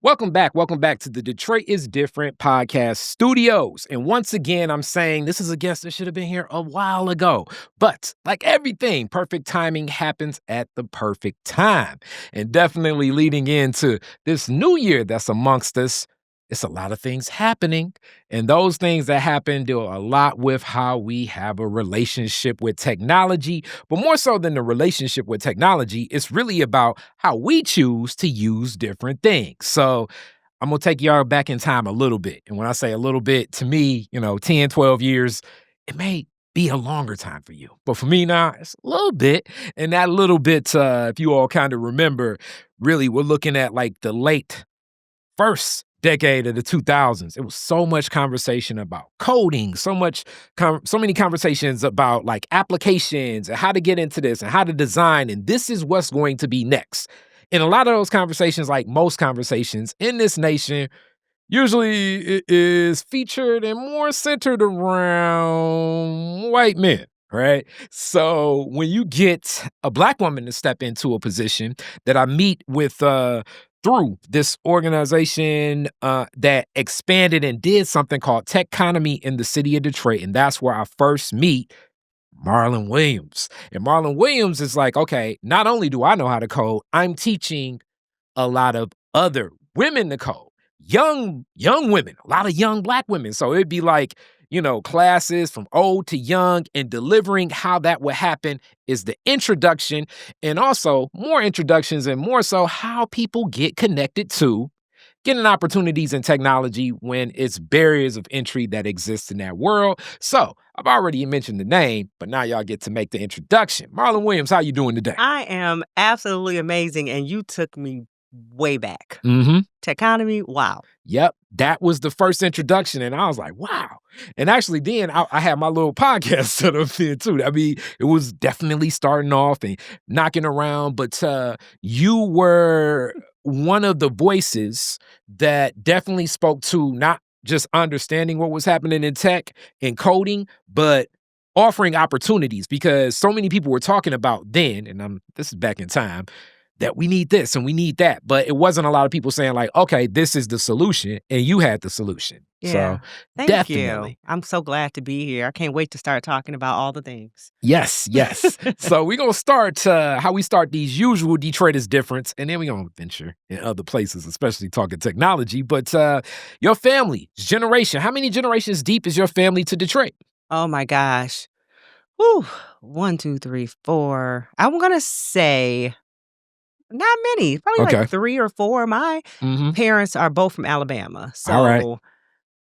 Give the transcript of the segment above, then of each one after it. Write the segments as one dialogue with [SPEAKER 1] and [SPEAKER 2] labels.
[SPEAKER 1] Welcome back. Welcome back to the Detroit is Different podcast studios. And once again, I'm saying this is a guest that should have been here a while ago. But like everything, perfect timing happens at the perfect time. And definitely leading into this new year that's amongst us, it's a lot of things happening. And those things that happen deal a lot with how we have a relationship with technology. But more so than the relationship with technology, it's really about how we choose to use different things. So I'm going to take y'all back in time a little bit. And when I say a little bit, to me, 10, 12 years, it may be a longer time for you. But for me now, it's a little bit. And that little bit, if you all kind of remember, really we're looking at like the late first decade of the 2000s. It was so much conversation about coding, so many conversations about like applications and how to get into this and how to design. And this is what's going to be next. And a lot of those conversations, like most conversations in this nation, usually it is featured and more centered around white men. Right. So when you get a Black woman to step into a position that I meet with through this organization that expanded and did something called Tech Economy in the city of Detroit. And that's where I first meet Marlin Williams. And Marlin Williams is like, okay, not only do I know how to code, I'm teaching a lot of other women to code. Young women, a lot of young Black women. So it'd be like, classes from old to young, and delivering how that would happen is the introduction, and also more introductions and more so how people get connected to getting opportunities in technology when it's barriers of entry that exist in that world. So I've already mentioned the name, but now y'all get to make the introduction. Marlin Williams, how you doing today?
[SPEAKER 2] I am absolutely amazing, and you took me way back.
[SPEAKER 1] Mm-hmm.
[SPEAKER 2] Techonomy, wow.
[SPEAKER 1] Yep, that was the first introduction, and I was like, wow. And actually then I had my little podcast set up there too. I mean, it was definitely starting off and knocking around, but you were one of the voices that definitely spoke to not just understanding what was happening in tech and coding, but offering opportunities, because so many people were talking about then, and this is back in time, that we need this and we need that. But it wasn't a lot of people saying like, okay, this is the solution, and you had the solution.
[SPEAKER 2] Yeah.
[SPEAKER 1] So
[SPEAKER 2] Thank
[SPEAKER 1] definitely.
[SPEAKER 2] you. I'm so glad to be here. I can't wait to start talking about all the things.
[SPEAKER 1] Yes. So we're going to start how we start these usual Detroit is Different, and then we're going to venture in other places, especially talking technology. But your family, generation, how many generations deep is your family to Detroit?
[SPEAKER 2] Oh my gosh. Whew. 1, 2, 3, 4. I'm going to say not many, probably
[SPEAKER 1] Okay.
[SPEAKER 2] like 3 or 4. My parents are both from Alabama. So
[SPEAKER 1] All right.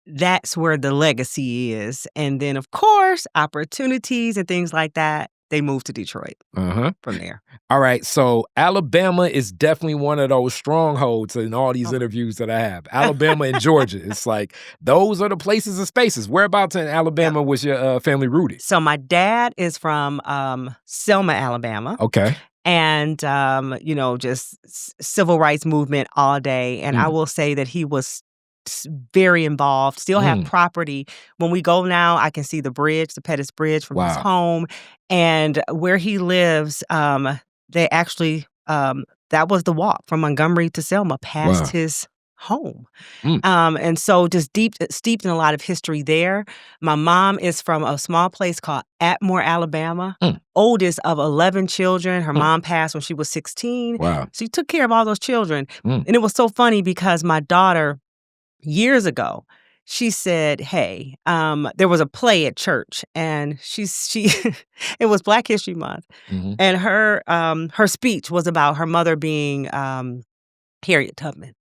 [SPEAKER 2] that's where the legacy is. And then, of course, opportunities and things like that, they moved to Detroit from there.
[SPEAKER 1] All right. So Alabama is definitely one of those strongholds in all these interviews that I have. Alabama and Georgia. It's like those are the places and spaces. Whereabouts in Alabama was your family rooted?
[SPEAKER 2] So my dad is from Selma, Alabama.
[SPEAKER 1] Okay.
[SPEAKER 2] And, just civil rights movement all day. And I will say that he was very involved, still have property. When we go now, I can see the bridge, the Pettis Bridge from his home. And where he lives, they actually, that was the walk from Montgomery to Selma past his home. And so just steeped in a lot of history there. My mom is from a small place called Atmore, Alabama. Oldest of 11 children. Her mom passed when she was 16.
[SPEAKER 1] Wow.
[SPEAKER 2] She took care of all those children. And it was so funny because my daughter, years ago, she said, hey, there was a play at church, and she it was Black History Month. And her speech was about her mother being Harriet Tubman.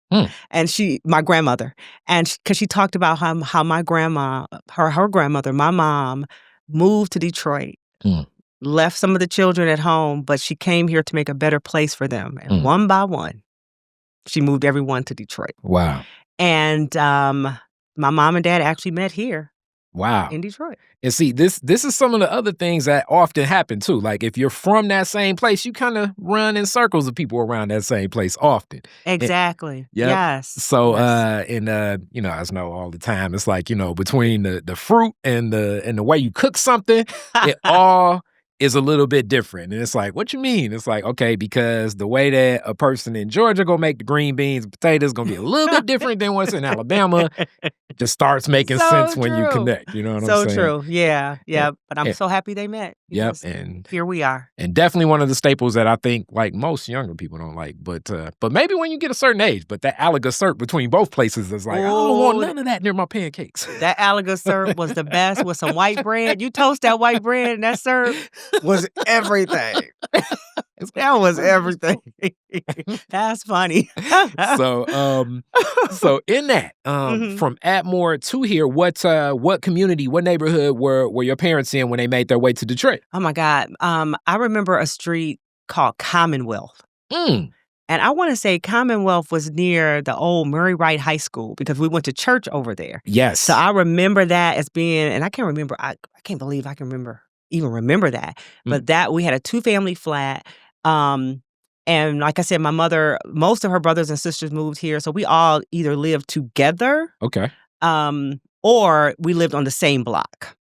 [SPEAKER 2] And my grandmother, and because she talked about how my grandma, her grandmother, my mom, moved to Detroit, left some of the children at home, but she came here to make a better place for them. And one by one, she moved everyone to Detroit.
[SPEAKER 1] Wow.
[SPEAKER 2] And my mom and dad actually met here.
[SPEAKER 1] Wow.
[SPEAKER 2] In Detroit.
[SPEAKER 1] And see, this is some of the other things that often happen too. Like if you're from that same place, you kind of run in circles of people around that same place often.
[SPEAKER 2] Exactly.
[SPEAKER 1] Yes. So, as know all the time, it's like, between the fruit and the way you cook something, it all is a little bit different. And it's like, what you mean? It's like, okay, because the way that a person in Georgia gonna make the green beans and potatoes gonna be a little bit different than what's in Alabama. It just starts making sense
[SPEAKER 2] So
[SPEAKER 1] when you
[SPEAKER 2] true.
[SPEAKER 1] connect. You know what I'm
[SPEAKER 2] So
[SPEAKER 1] saying?
[SPEAKER 2] true. Yeah. Yeah.
[SPEAKER 1] And,
[SPEAKER 2] But I'm so happy they met.
[SPEAKER 1] yep.
[SPEAKER 2] because
[SPEAKER 1] And
[SPEAKER 2] here we are.
[SPEAKER 1] definitely one of the staples that I think like most younger people don't like. But maybe when you get a certain age, but that Alaga syrup between both places is like, I don't want none of that near my pancakes.
[SPEAKER 2] That Alaga syrup was the best with some white bread. You toast that white bread and that syrup was everything. That was everything. That's funny.
[SPEAKER 1] So in that, from Atmore to here, what community, what neighborhood were your parents in when they made their way to Detroit?
[SPEAKER 2] Oh my God. I remember a street called Commonwealth. And I want to say Commonwealth was near the old Murray Wright High School because we went to church over there.
[SPEAKER 1] Yes.
[SPEAKER 2] So I remember that as being, and I can't remember, I can't believe I can even remember that. But that we had a 2-family flat. And like I said, my mother, most of her brothers and sisters moved here. So we all either lived together.
[SPEAKER 1] Okay.
[SPEAKER 2] Or we lived on the same block.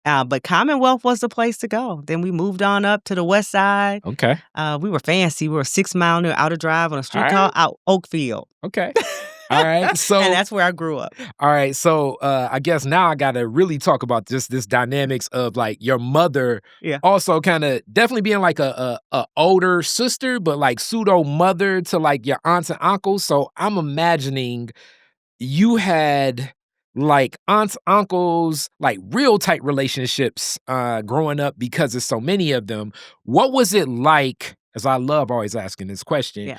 [SPEAKER 2] But Commonwealth was the place to go. Then we moved on up to the west side.
[SPEAKER 1] Okay.
[SPEAKER 2] We were fancy. We were 6 Mile near Outer Drive on a street called Oakfield.
[SPEAKER 1] Okay. All right. So
[SPEAKER 2] and that's where I grew up.
[SPEAKER 1] All right. So I guess now I got to really talk about just this dynamics of like your mother also kind of definitely being like a older sister, but like pseudo mother to like your aunts and uncles. So I'm imagining you had like aunts, uncles, like real tight relationships growing up because there's so many of them. What was it like, as I love always asking this question,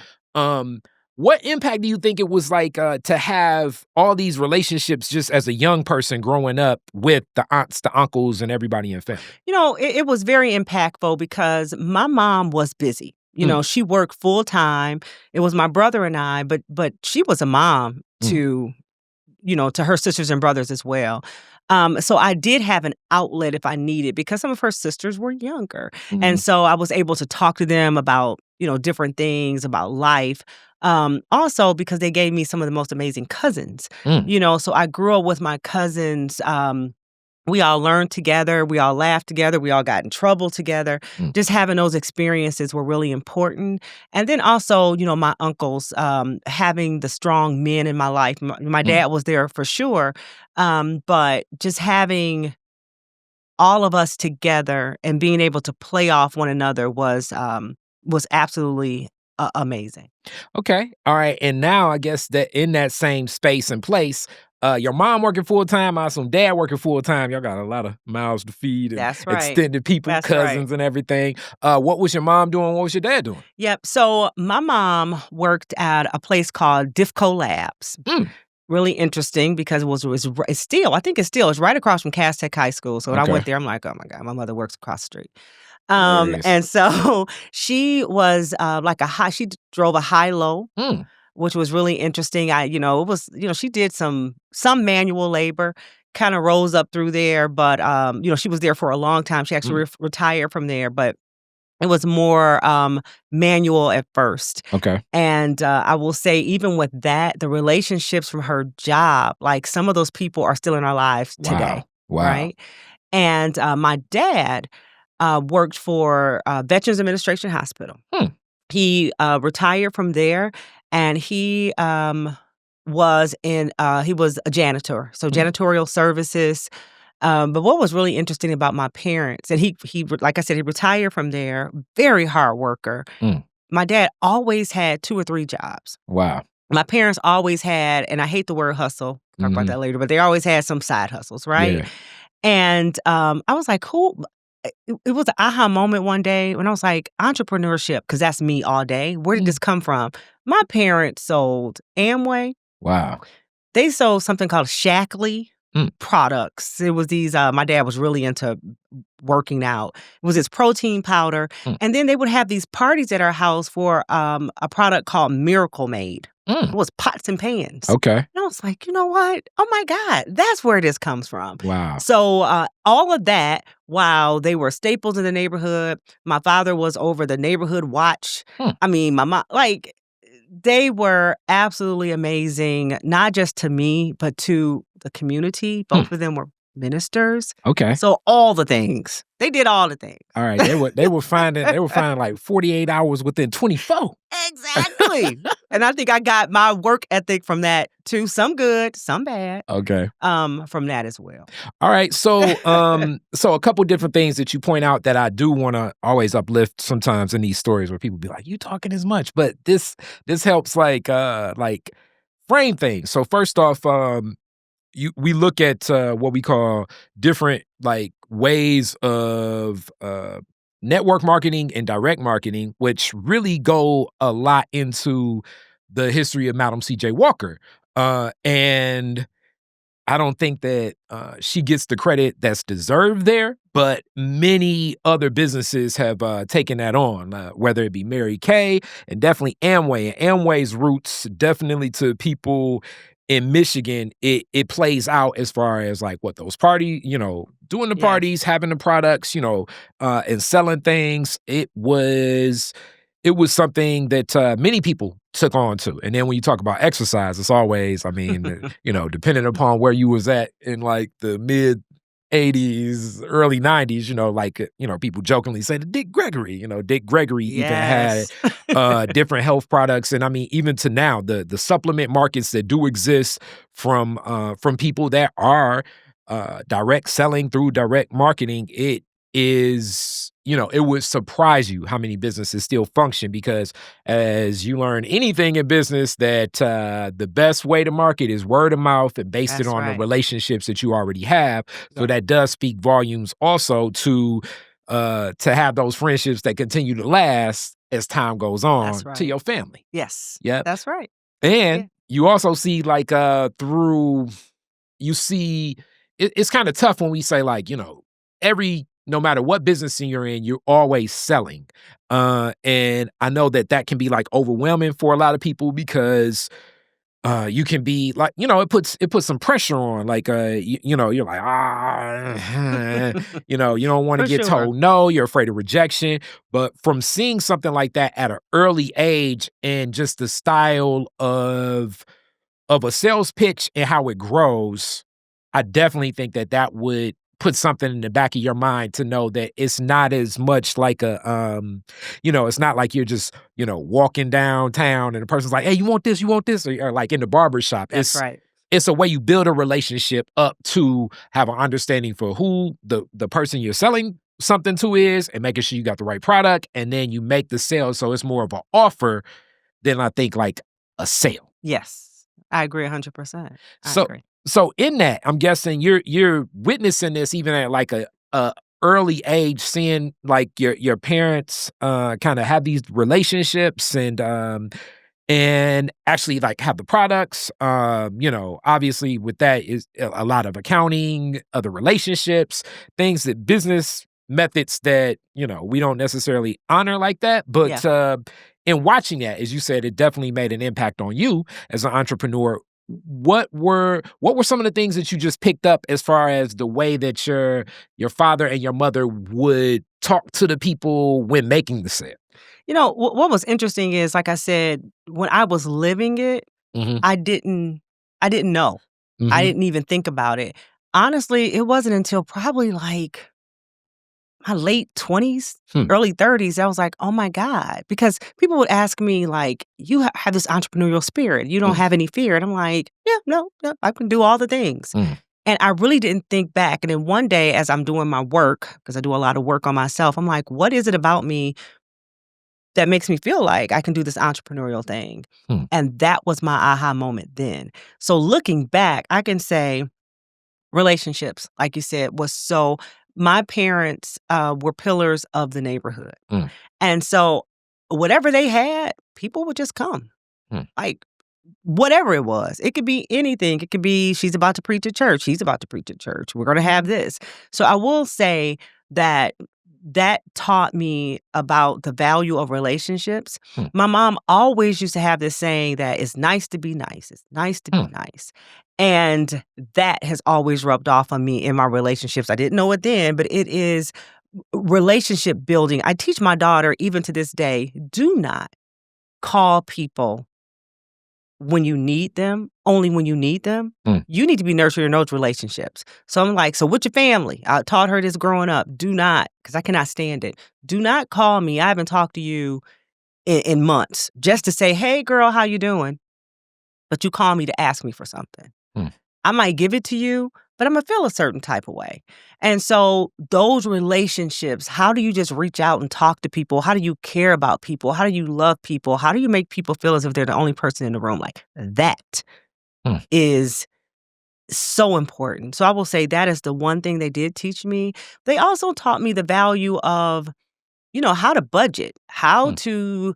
[SPEAKER 1] what impact do you think it was like to have all these relationships just as a young person growing up with the aunts, the uncles, and everybody in family?
[SPEAKER 2] You know, it was very impactful because my mom was busy. You know, she worked full time. It was my brother and I, but she was a mom to her sisters and brothers as well. So I did have an outlet if I needed because some of her sisters were younger. And so I was able to talk to them about, different things about life. Also because they gave me some of the most amazing cousins, so I grew up with my cousins. We all learned together. We all laughed together. We all got in trouble together. Just having those experiences were really important. And then also, my uncles, having the strong men in my life. My dad was there for sure. But just having all of us together and being able to play off one another was absolutely amazing.
[SPEAKER 1] Okay. All right. And now I guess that in that same space and place, your mom working full time, I assume dad working full time. Y'all got a lot of mouths to feed and
[SPEAKER 2] That's right.
[SPEAKER 1] extended people, cousins and everything. What was your mom doing? What was your dad doing?
[SPEAKER 2] Yep. So my mom worked at a place called Diffco Labs. Really interesting because it's still right across from Cass Tech High School. So when I went there, I'm like, oh my God, my mother works across the street. And so she was she drove a high-low. Which was really interesting. She did some manual labor, kind of rose up through there, but she was there for a long time. She actually retired from there, but it was more manual at first.
[SPEAKER 1] Okay.
[SPEAKER 2] And I will say, even with that, the relationships from her job, like some of those people are still in our lives today.
[SPEAKER 1] Wow.
[SPEAKER 2] Right? And my dad worked for Veterans Administration Hospital. He retired from there, and he was a janitor, so janitorial services. But what was really interesting about my parents, and he like I said, he retired from there, very hard worker. My dad always had 2 or 3 jobs.
[SPEAKER 1] Wow.
[SPEAKER 2] My parents always had, and I hate the word hustle, talk about that later, but they always had some side hustles, right?
[SPEAKER 1] Yeah.
[SPEAKER 2] And I was like, cool. It was an aha moment one day when I was like, entrepreneurship, because that's me all day. Where did this come from? My parents sold Amway.
[SPEAKER 1] Wow.
[SPEAKER 2] They sold something called Shackley products. It was these, my dad was really into working out. It was this protein powder. And then they would have these parties at our house for a product called Miracle Made. It was pots and pans.
[SPEAKER 1] Okay.
[SPEAKER 2] And I was like, you know what? Oh my God, that's where this comes from.
[SPEAKER 1] Wow.
[SPEAKER 2] So all of that, while they were staples in the neighborhood, my father was over the neighborhood watch. I mean, my mom, they were absolutely amazing, not just to me, but to the community. Both of them were ministers.
[SPEAKER 1] Okay.
[SPEAKER 2] So all the things. They did all the things.
[SPEAKER 1] All right. They were finding like 48 hours within 24.
[SPEAKER 2] Exactly. And I think I got my work ethic from that too. Some good, some bad.
[SPEAKER 1] Okay.
[SPEAKER 2] From that as well.
[SPEAKER 1] All right. So so a couple different things that you point out that I do want to always uplift sometimes in these stories where people be like, you talking as much, but this helps like frame things. So first off, we look at what we call different like ways of network marketing and direct marketing, which really go a lot into the history of Madam C.J. Walker. And I don't think that she gets the credit that's deserved there, but many other businesses have taken that on, whether it be Mary Kay and definitely Amway. And Amway's roots definitely to people in Michigan, it plays out as far as like what those parties, doing the parties, having the products, and selling things. It was something that many people took on to. And then when you talk about exercise, it's always, I mean, depending upon where you was at in like the mid 80s, early 90s, people jokingly say the Dick Gregory, Dick Gregory even had different health products. And I mean, even to now, the supplement markets that do exist from people that are direct selling through direct marketing, it is, it would surprise you how many businesses still function, because as you learn anything in business, that the best way to market is word of mouth and based it on the relationships that you already have. So that does speak volumes also to have those friendships that continue to last as time goes on to your family.
[SPEAKER 2] Yes.
[SPEAKER 1] Yeah.
[SPEAKER 2] That's right.
[SPEAKER 1] And you also see like it's kind of tough when we say like, no matter what business you're in, you're always selling. And I know that can be like overwhelming for a lot of people, because you can be like, it puts some pressure on, like, you're like, you don't want to get told no, you're afraid of rejection. But from seeing something like that at an early age, and just the style of a sales pitch and how it grows, I definitely think that would put something in the back of your mind to know that it's not as much like it's not like you're just, walking downtown and the person's like, hey, you want this, or like in the barber shop.
[SPEAKER 2] That's right.
[SPEAKER 1] It's a way you build a relationship up to have an understanding for who the person you're selling something to is, and making sure you got the right product, and then you make the sale. So it's more of an offer than I think like a sale.
[SPEAKER 2] Yes. I agree 100%.
[SPEAKER 1] So in that, I'm guessing you're witnessing this even at like a early age, seeing like your parents kind of have these relationships and actually like have the products. Obviously with that is a lot of accounting, other relationships, things that business methods that we don't necessarily honor like that, but in watching that, as you said, it definitely made an impact on you as an entrepreneur. What were some of the things that you just picked up as far as the way that your father and your mother would talk to the people when making the sale?
[SPEAKER 2] What was interesting is, like I said, when I was living it, I didn't know. I didn't even think about it. Honestly, it wasn't until probably like my late 20s, early 30s, I was like, oh my God. Because people would ask me like, you have this entrepreneurial spirit. You don't have any fear. And I'm like, yeah, no, I can do all the things. And I really didn't think back. And then one day as I'm doing my work, because I do a lot of work on myself, I'm like, what is it about me that makes me feel like I can do this entrepreneurial thing? And that was my aha moment then. So looking back, I can say relationships, like you said, was so... My parents were pillars of the neighborhood. And so whatever they had, people would just come. Like whatever it was. It could be anything. It could be she's about to preach at church. He's about to preach at church. We're going to have this. So I will say that taught me about the value of relationships. My mom always used to have this saying that it's nice to be nice. It's nice to be nice. And that has always rubbed off on me in my relationships. I didn't know it then, but it is relationship building. I teach my daughter, even to this day, do not call people when you need them, only when you need them. You need to be nurturing those relationships. So I'm like, so with your family, I taught her this growing up. Do not, because I cannot stand it. Do not call me. I haven't talked to you in months just to say, hey, girl, how you doing? But you call me to ask me for something. I might give it to you, but I'm going to feel a certain type of way. And so those relationships, how do you just reach out and talk to people? How do you care about people? How do you love people? How do you make people feel as if they're the only person in the room? Like that is so important. So I will say that is the one thing they did teach me. They also taught me the value of, how to budget, how do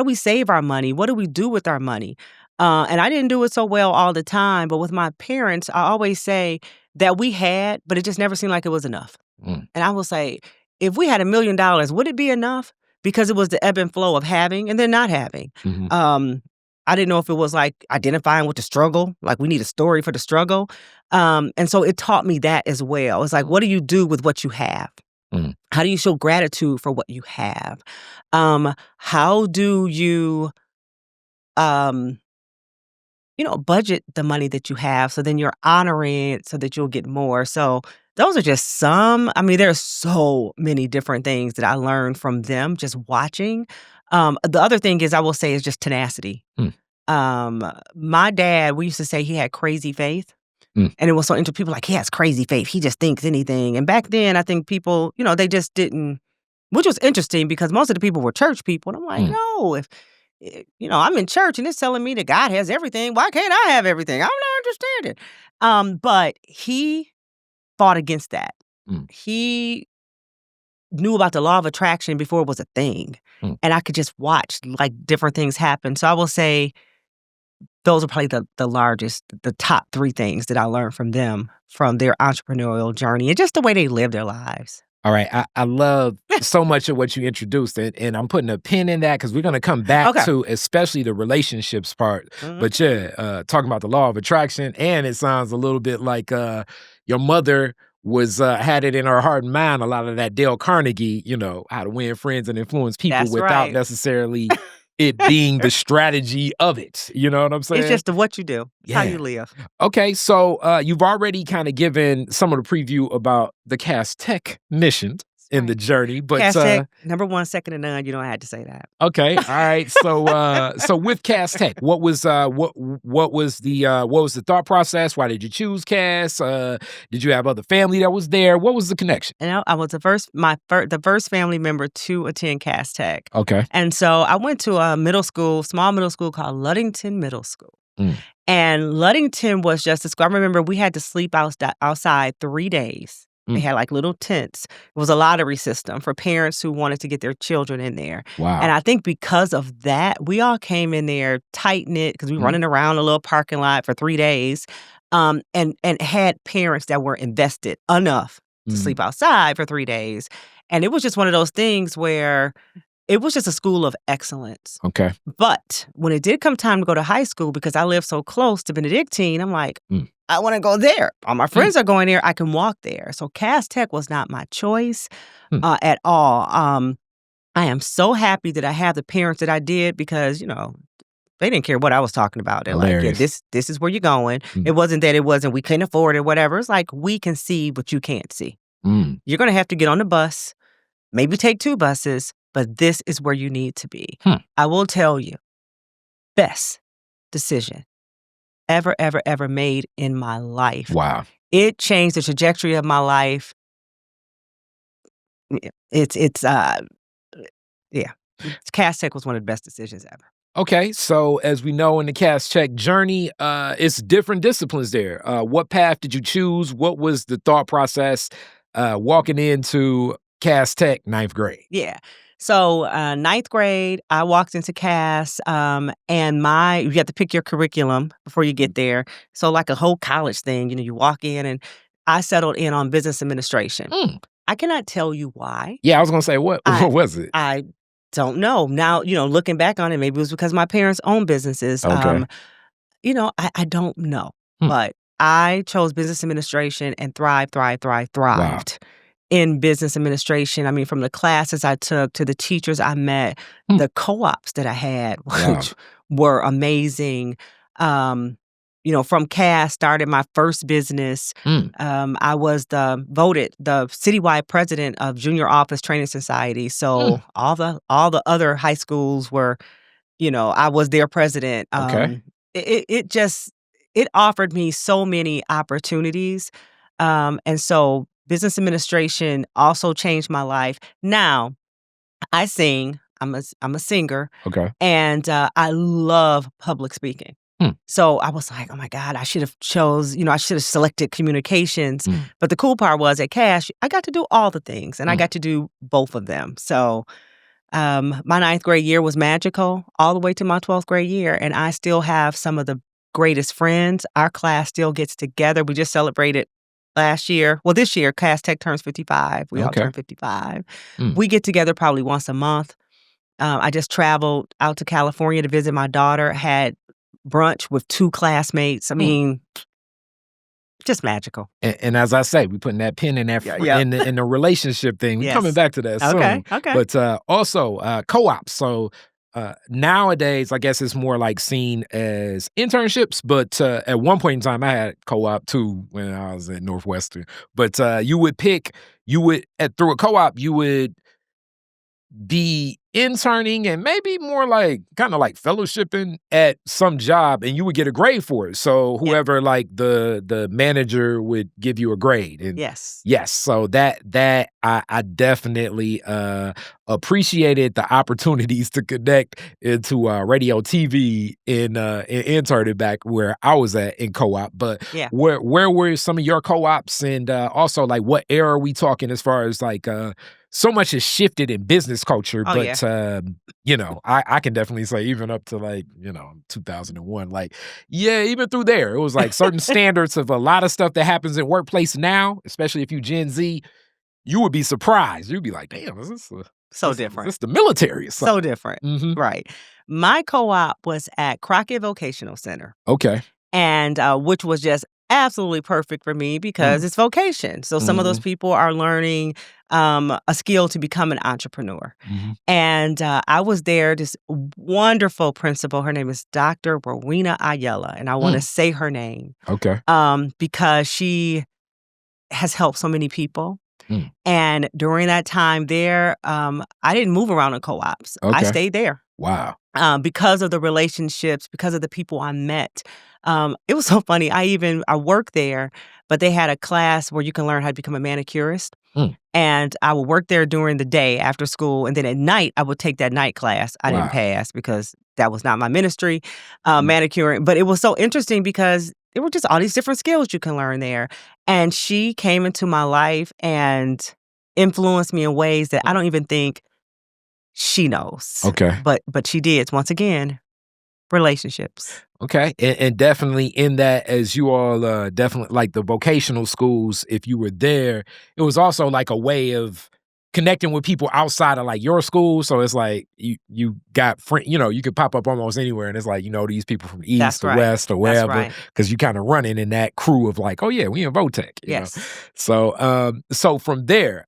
[SPEAKER 2] we save our money? What do we do with our money? And I didn't do it so well all the time, but with my parents, I always say that we had, but it just never seemed like it was enough. And I will say, if we had $1 million, would it be enough? Because it was the ebb and flow of having and then not having. I didn't know if it was like identifying with the struggle, like we need a story for the struggle. And so it taught me that as well. It's like, what do you do with what you have? How do you show gratitude for what you have? How do you, budget the money that you have so then you're honoring it so that you'll get more. So those are just some. I mean, there's so many different things that I learned from them just watching. The other thing is I will say is just tenacity. My dad, we used to say he had crazy faith. And it was so interesting. People like, he has crazy faith. He just thinks anything. And back then, I think people, they just didn't, which was interesting because most of the people were church people. And I'm like, no, if, I'm in church and it's telling me that God has everything. Why can't I have everything? I'm not understanding. But he fought against that. He knew about the law of attraction before it was a thing. And I could just watch like different things happen. So I will say, those are probably the top 3 things that I learned from them, from their entrepreneurial journey and just the way they live their lives.
[SPEAKER 1] All right. I love so much of what you introduced, and I'm putting a pin in that because we're going to come back to especially the relationships part. But talking about the law of attraction, and it sounds a little bit like your mother was had it in her heart and mind, a lot of that Dale Carnegie, how to win friends and influence people without necessarily it being the strategy of it. You know what I'm saying?
[SPEAKER 2] It's just what you do, how you live.
[SPEAKER 1] Okay, so you've already kind of given some of the preview about the Cass Tech mission in the journey, but
[SPEAKER 2] Cass Tech, number 1, second to none. You know I had to say that.
[SPEAKER 1] Okay, all right. So with Cass Tech, what was the thought process? Why did you choose Cass? Did you have other family that was there? What was the connection?
[SPEAKER 2] I was the first family member to attend Cass Tech.
[SPEAKER 1] Okay,
[SPEAKER 2] and so I went to a small middle school called Ludington Middle School. And Ludington was just a school. I remember we had to sleep outside 3 days. They had like little tents. It was a lottery system for parents who wanted to get their children in there.
[SPEAKER 1] Wow.
[SPEAKER 2] And I think because of that, we all came in there tight-knit because we were running around a little parking lot for 3 days and had parents that were invested enough to sleep outside for 3 days. And it was just one of those things where it was just a school of excellence.
[SPEAKER 1] Okay.
[SPEAKER 2] But when it did come time to go to high school, because I lived so close to Benedictine, I'm like, I want to go there. All my friends are going there. I can walk there. So Cass Tech was not my choice at all. I am so happy that I have the parents that I did because, they didn't care what I was talking about. They're
[SPEAKER 1] Hilarious.
[SPEAKER 2] like, this is where you're going. It wasn't we couldn't afford it, whatever. It's like, we can see what you can't see. You're going to have to get on the bus, maybe take 2 buses, but this is where you need to be. I will tell you, best decision ever made in my life.
[SPEAKER 1] Wow.
[SPEAKER 2] It changed the trajectory of my life. Cass Tech was one of the best decisions ever.
[SPEAKER 1] Okay, so as we know in the Cass Tech journey, it's different disciplines there. What path did you choose? What was the thought process walking into Cass Tech 9th grade?
[SPEAKER 2] Yeah. So 9th grade, I walked into Cass, and you have to pick your curriculum before you get there. So like a whole college thing, you walk in, and I settled in on business administration. I cannot tell you why.
[SPEAKER 1] Yeah, I was going to say, what was it?
[SPEAKER 2] I don't know. Now, looking back on it, maybe it was because my parents owned businesses.
[SPEAKER 1] Okay.
[SPEAKER 2] I don't know. But I chose business administration and thrived.
[SPEAKER 1] Wow.
[SPEAKER 2] In business administration. I mean, from the classes I took to the teachers I met, the co-ops that I had, which were amazing. From Cass, started my first business. I was voted the citywide president of Junior Office Training Society. So all the other high schools were, I was their president.
[SPEAKER 1] Okay.
[SPEAKER 2] It offered me so many opportunities. And so business administration also changed my life. Now, I sing. I'm a singer.
[SPEAKER 1] Okay.
[SPEAKER 2] And I love public speaking. So I was like, oh my God, I should have selected communications. But the cool part was at Cash, I got to do all the things and I got to do both of them. So my 9th grade year was magical all the way to my 12th grade year. And I still have some of the greatest friends. Our class still gets together. We just celebrated last year. Well, this year, Cass Tech turns 55. We all turn 55. We get together probably once a month. I just traveled out to California to visit my daughter, had brunch with 2 classmates. I mean, just magical.
[SPEAKER 1] And as I say, we putting that pin in that in the relationship thing. We're coming back to that soon.
[SPEAKER 2] Okay.
[SPEAKER 1] But also co-ops. So nowadays, I guess it's more like seen as internships. But at one point in time, I had co-op too when I was at Northwestern. But through a co-op, you would be interning and maybe more like kind of like fellowshipping at some job, and you would get a grade for it. So whoever like the manager would give you a grade. And
[SPEAKER 2] yes.
[SPEAKER 1] So that I definitely appreciated the opportunities to connect into radio, TV in interning back where I was at in co-op. But where were some of your co-ops, and also like what era are we talking as far as like so much has shifted in business culture, but I can definitely say even up to like 2001, like even through there, it was like certain standards of a lot of stuff that happens in workplace now, especially if you Gen Z, you would be surprised. You'd be like, damn, is this
[SPEAKER 2] different?
[SPEAKER 1] Is this the military or something?
[SPEAKER 2] So different, right? My co-op was at Crockett Vocational Center.
[SPEAKER 1] Okay,
[SPEAKER 2] and which was just absolutely perfect for me because it's vocation. So some of those people are learning a skill to become an entrepreneur. And I was there, this wonderful principal. Her name is Dr. Rowena Ayala, and I want to say her name.
[SPEAKER 1] Okay.
[SPEAKER 2] Because she has helped so many people. And during that time there, I didn't move around in co-ops.
[SPEAKER 1] Okay.
[SPEAKER 2] I stayed there.
[SPEAKER 1] Wow.
[SPEAKER 2] Because of the relationships, because of the people I met. It was so funny. I worked there, but they had a class where you can learn how to become a manicurist. And I would work there during the day after school. And then at night, I would take that night class. I didn't pass because that was not my ministry, manicuring. But it was so interesting because there were just all these different skills you can learn there. And she came into my life and influenced me in ways that I don't even think she knows.
[SPEAKER 1] Okay.
[SPEAKER 2] But she did. Once again, relationships.
[SPEAKER 1] Okay. And definitely in that, as you all definitely like the vocational schools, if you were there, it was also like a way of connecting with people outside of like your school. So it's like you got friends, you could pop up almost anywhere, and it's like these people from east or west or wherever, because you kind of running in that crew of like, oh yeah, we in Votech.
[SPEAKER 2] Yes.
[SPEAKER 1] So from there,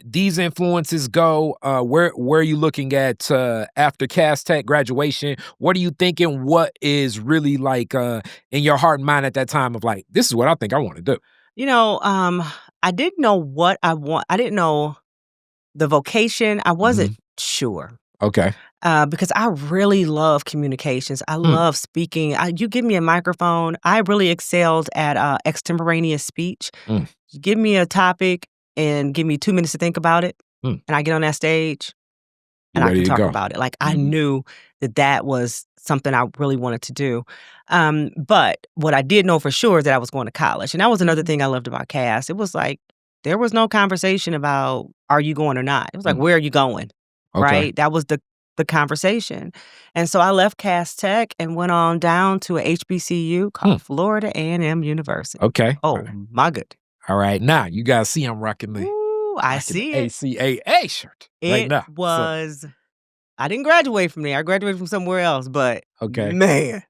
[SPEAKER 1] these influences go. Where are you looking at after Cass Tech graduation? What are you thinking? What is really like in your heart and mind at that time of like, this is what I think I want to do?
[SPEAKER 2] I didn't know what I want. I didn't know the vocation. I wasn't sure.
[SPEAKER 1] Okay.
[SPEAKER 2] Because I really love communications. I love speaking. You give me a microphone. I really excelled at extemporaneous speech. You give me a topic and give me 2 minutes to think about it, and I get on that stage and I can talk about it. Like I knew that was something I really wanted to do. But what I did know for sure is that I was going to college. And that was another thing I loved about Cass. It was like, there was no conversation about, are you going or not? It was like, where are you going?
[SPEAKER 1] Okay.
[SPEAKER 2] Right? That was the conversation. And so I left Cass Tech and went on down to a HBCU called Florida A&M University.
[SPEAKER 1] Okay.
[SPEAKER 2] Oh, my good.
[SPEAKER 1] All right. Now, you guys see I'm rocking the
[SPEAKER 2] I see it.
[SPEAKER 1] ACAA shirt right now.
[SPEAKER 2] It was, I didn't graduate from there. I graduated from somewhere else, but man,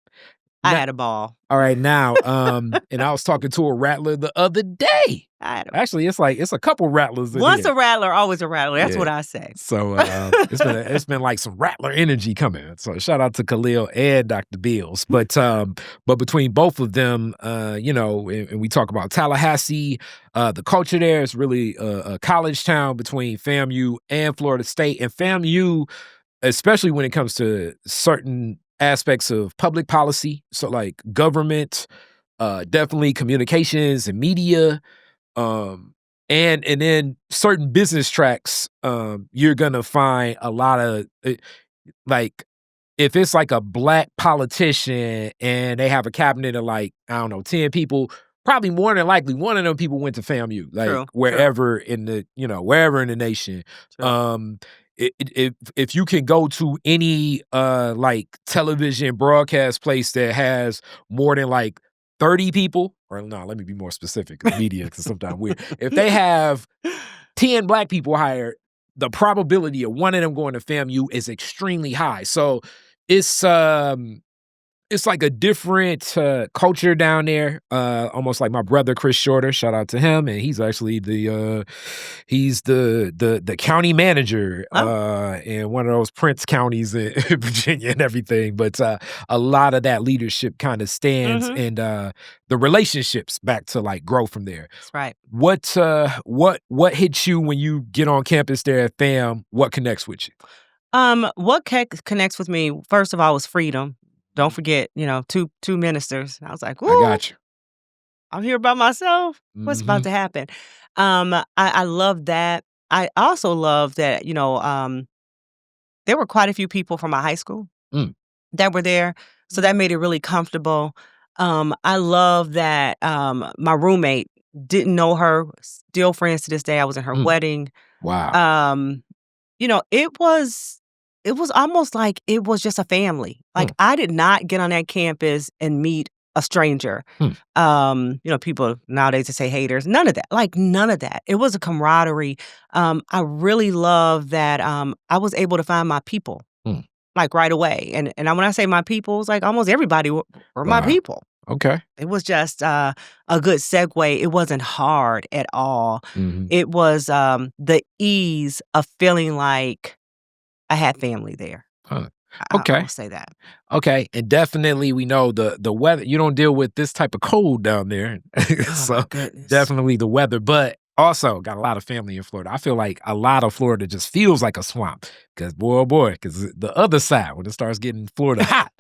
[SPEAKER 2] I had a ball.
[SPEAKER 1] All right. Now, and I was talking to a rattler the other day. Actually, it's a couple rattlers in
[SPEAKER 2] Once
[SPEAKER 1] here.
[SPEAKER 2] a rattler, always a rattler. That's what I say.
[SPEAKER 1] So it's been like some rattler energy coming. So shout out to Khalil and Dr. Bills. But between both of them, and we talk about Tallahassee, the culture there is really a college town between FAMU and Florida State. And FAMU, especially when it comes to certain aspects of public policy, so like government, definitely communications and media, and then certain business tracks, you're gonna find a lot of like if it's like a black politician and they have a cabinet of like, I don't know, 10 people, probably more than likely one of them people went to FAMU, like
[SPEAKER 2] True.
[SPEAKER 1] wherever in the nation.
[SPEAKER 2] True.
[SPEAKER 1] If you can go to any like television broadcast place that has more than like 30 people, or no, let me be more specific, media, because sometimes weird. If they have 10 black people hired, the probability of one of them going to FAMU is extremely high. So it's like a different culture down there, almost like my brother Chris Shorter. Shout out to him, and he's actually the county manager in one of those Prince counties in Virginia and everything. But a lot of that leadership kind of stands, and the relationships back to like grow from there.
[SPEAKER 2] That's right.
[SPEAKER 1] What hits you when you get on campus there at FAM? What connects with you?
[SPEAKER 2] What connects with me, first of all, was freedom. Don't forget, two ministers. I was like, "Ooh,
[SPEAKER 1] I got you.
[SPEAKER 2] I'm here by myself. What's about to happen?" I love that. I also love that, there were quite a few people from my high school that were there, so that made it really comfortable. I love that my roommate didn't know her, still friends to this day. I was in her wedding.
[SPEAKER 1] Wow.
[SPEAKER 2] It was almost like it was just a family. Like, I did not get on that campus and meet a stranger. People nowadays they say haters. None of that. Like, none of that. It was a camaraderie. I really love that I was able to find my people, like, right away. And when I say my people, it's like almost everybody were my people.
[SPEAKER 1] Okay.
[SPEAKER 2] It was just a good segue. It wasn't hard at all. It was the ease of feeling like I had family there.
[SPEAKER 1] Okay.
[SPEAKER 2] I'll say that.
[SPEAKER 1] Okay. And definitely we know the weather. You don't deal with this type of cold down there. So
[SPEAKER 2] my goodness.
[SPEAKER 1] definitely the weather. But also got a lot of family in Florida. I feel like a lot of Florida just feels like a swamp. Because because the other side, when it starts getting Florida hot,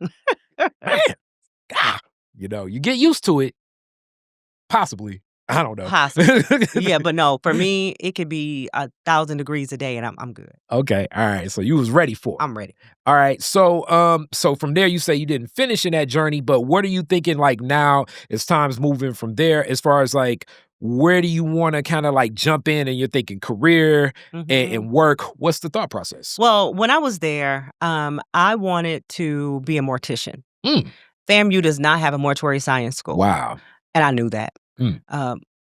[SPEAKER 1] man, God, you get used to it. Possibly. I don't know.
[SPEAKER 2] Possibly. Yeah, but no, for me, it could be 1,000 degrees a day and I'm good.
[SPEAKER 1] Okay. All right. So you was ready for it.
[SPEAKER 2] I'm ready.
[SPEAKER 1] All right. So from there you say you didn't finish in that journey, but what are you thinking like now as time's moving from there as far as like where do you want to kind of like jump in and you're thinking career and work? What's the thought process?
[SPEAKER 2] Well, when I was there, I wanted to be a mortician. FAMU does not have a mortuary science school.
[SPEAKER 1] Wow.
[SPEAKER 2] And I knew that.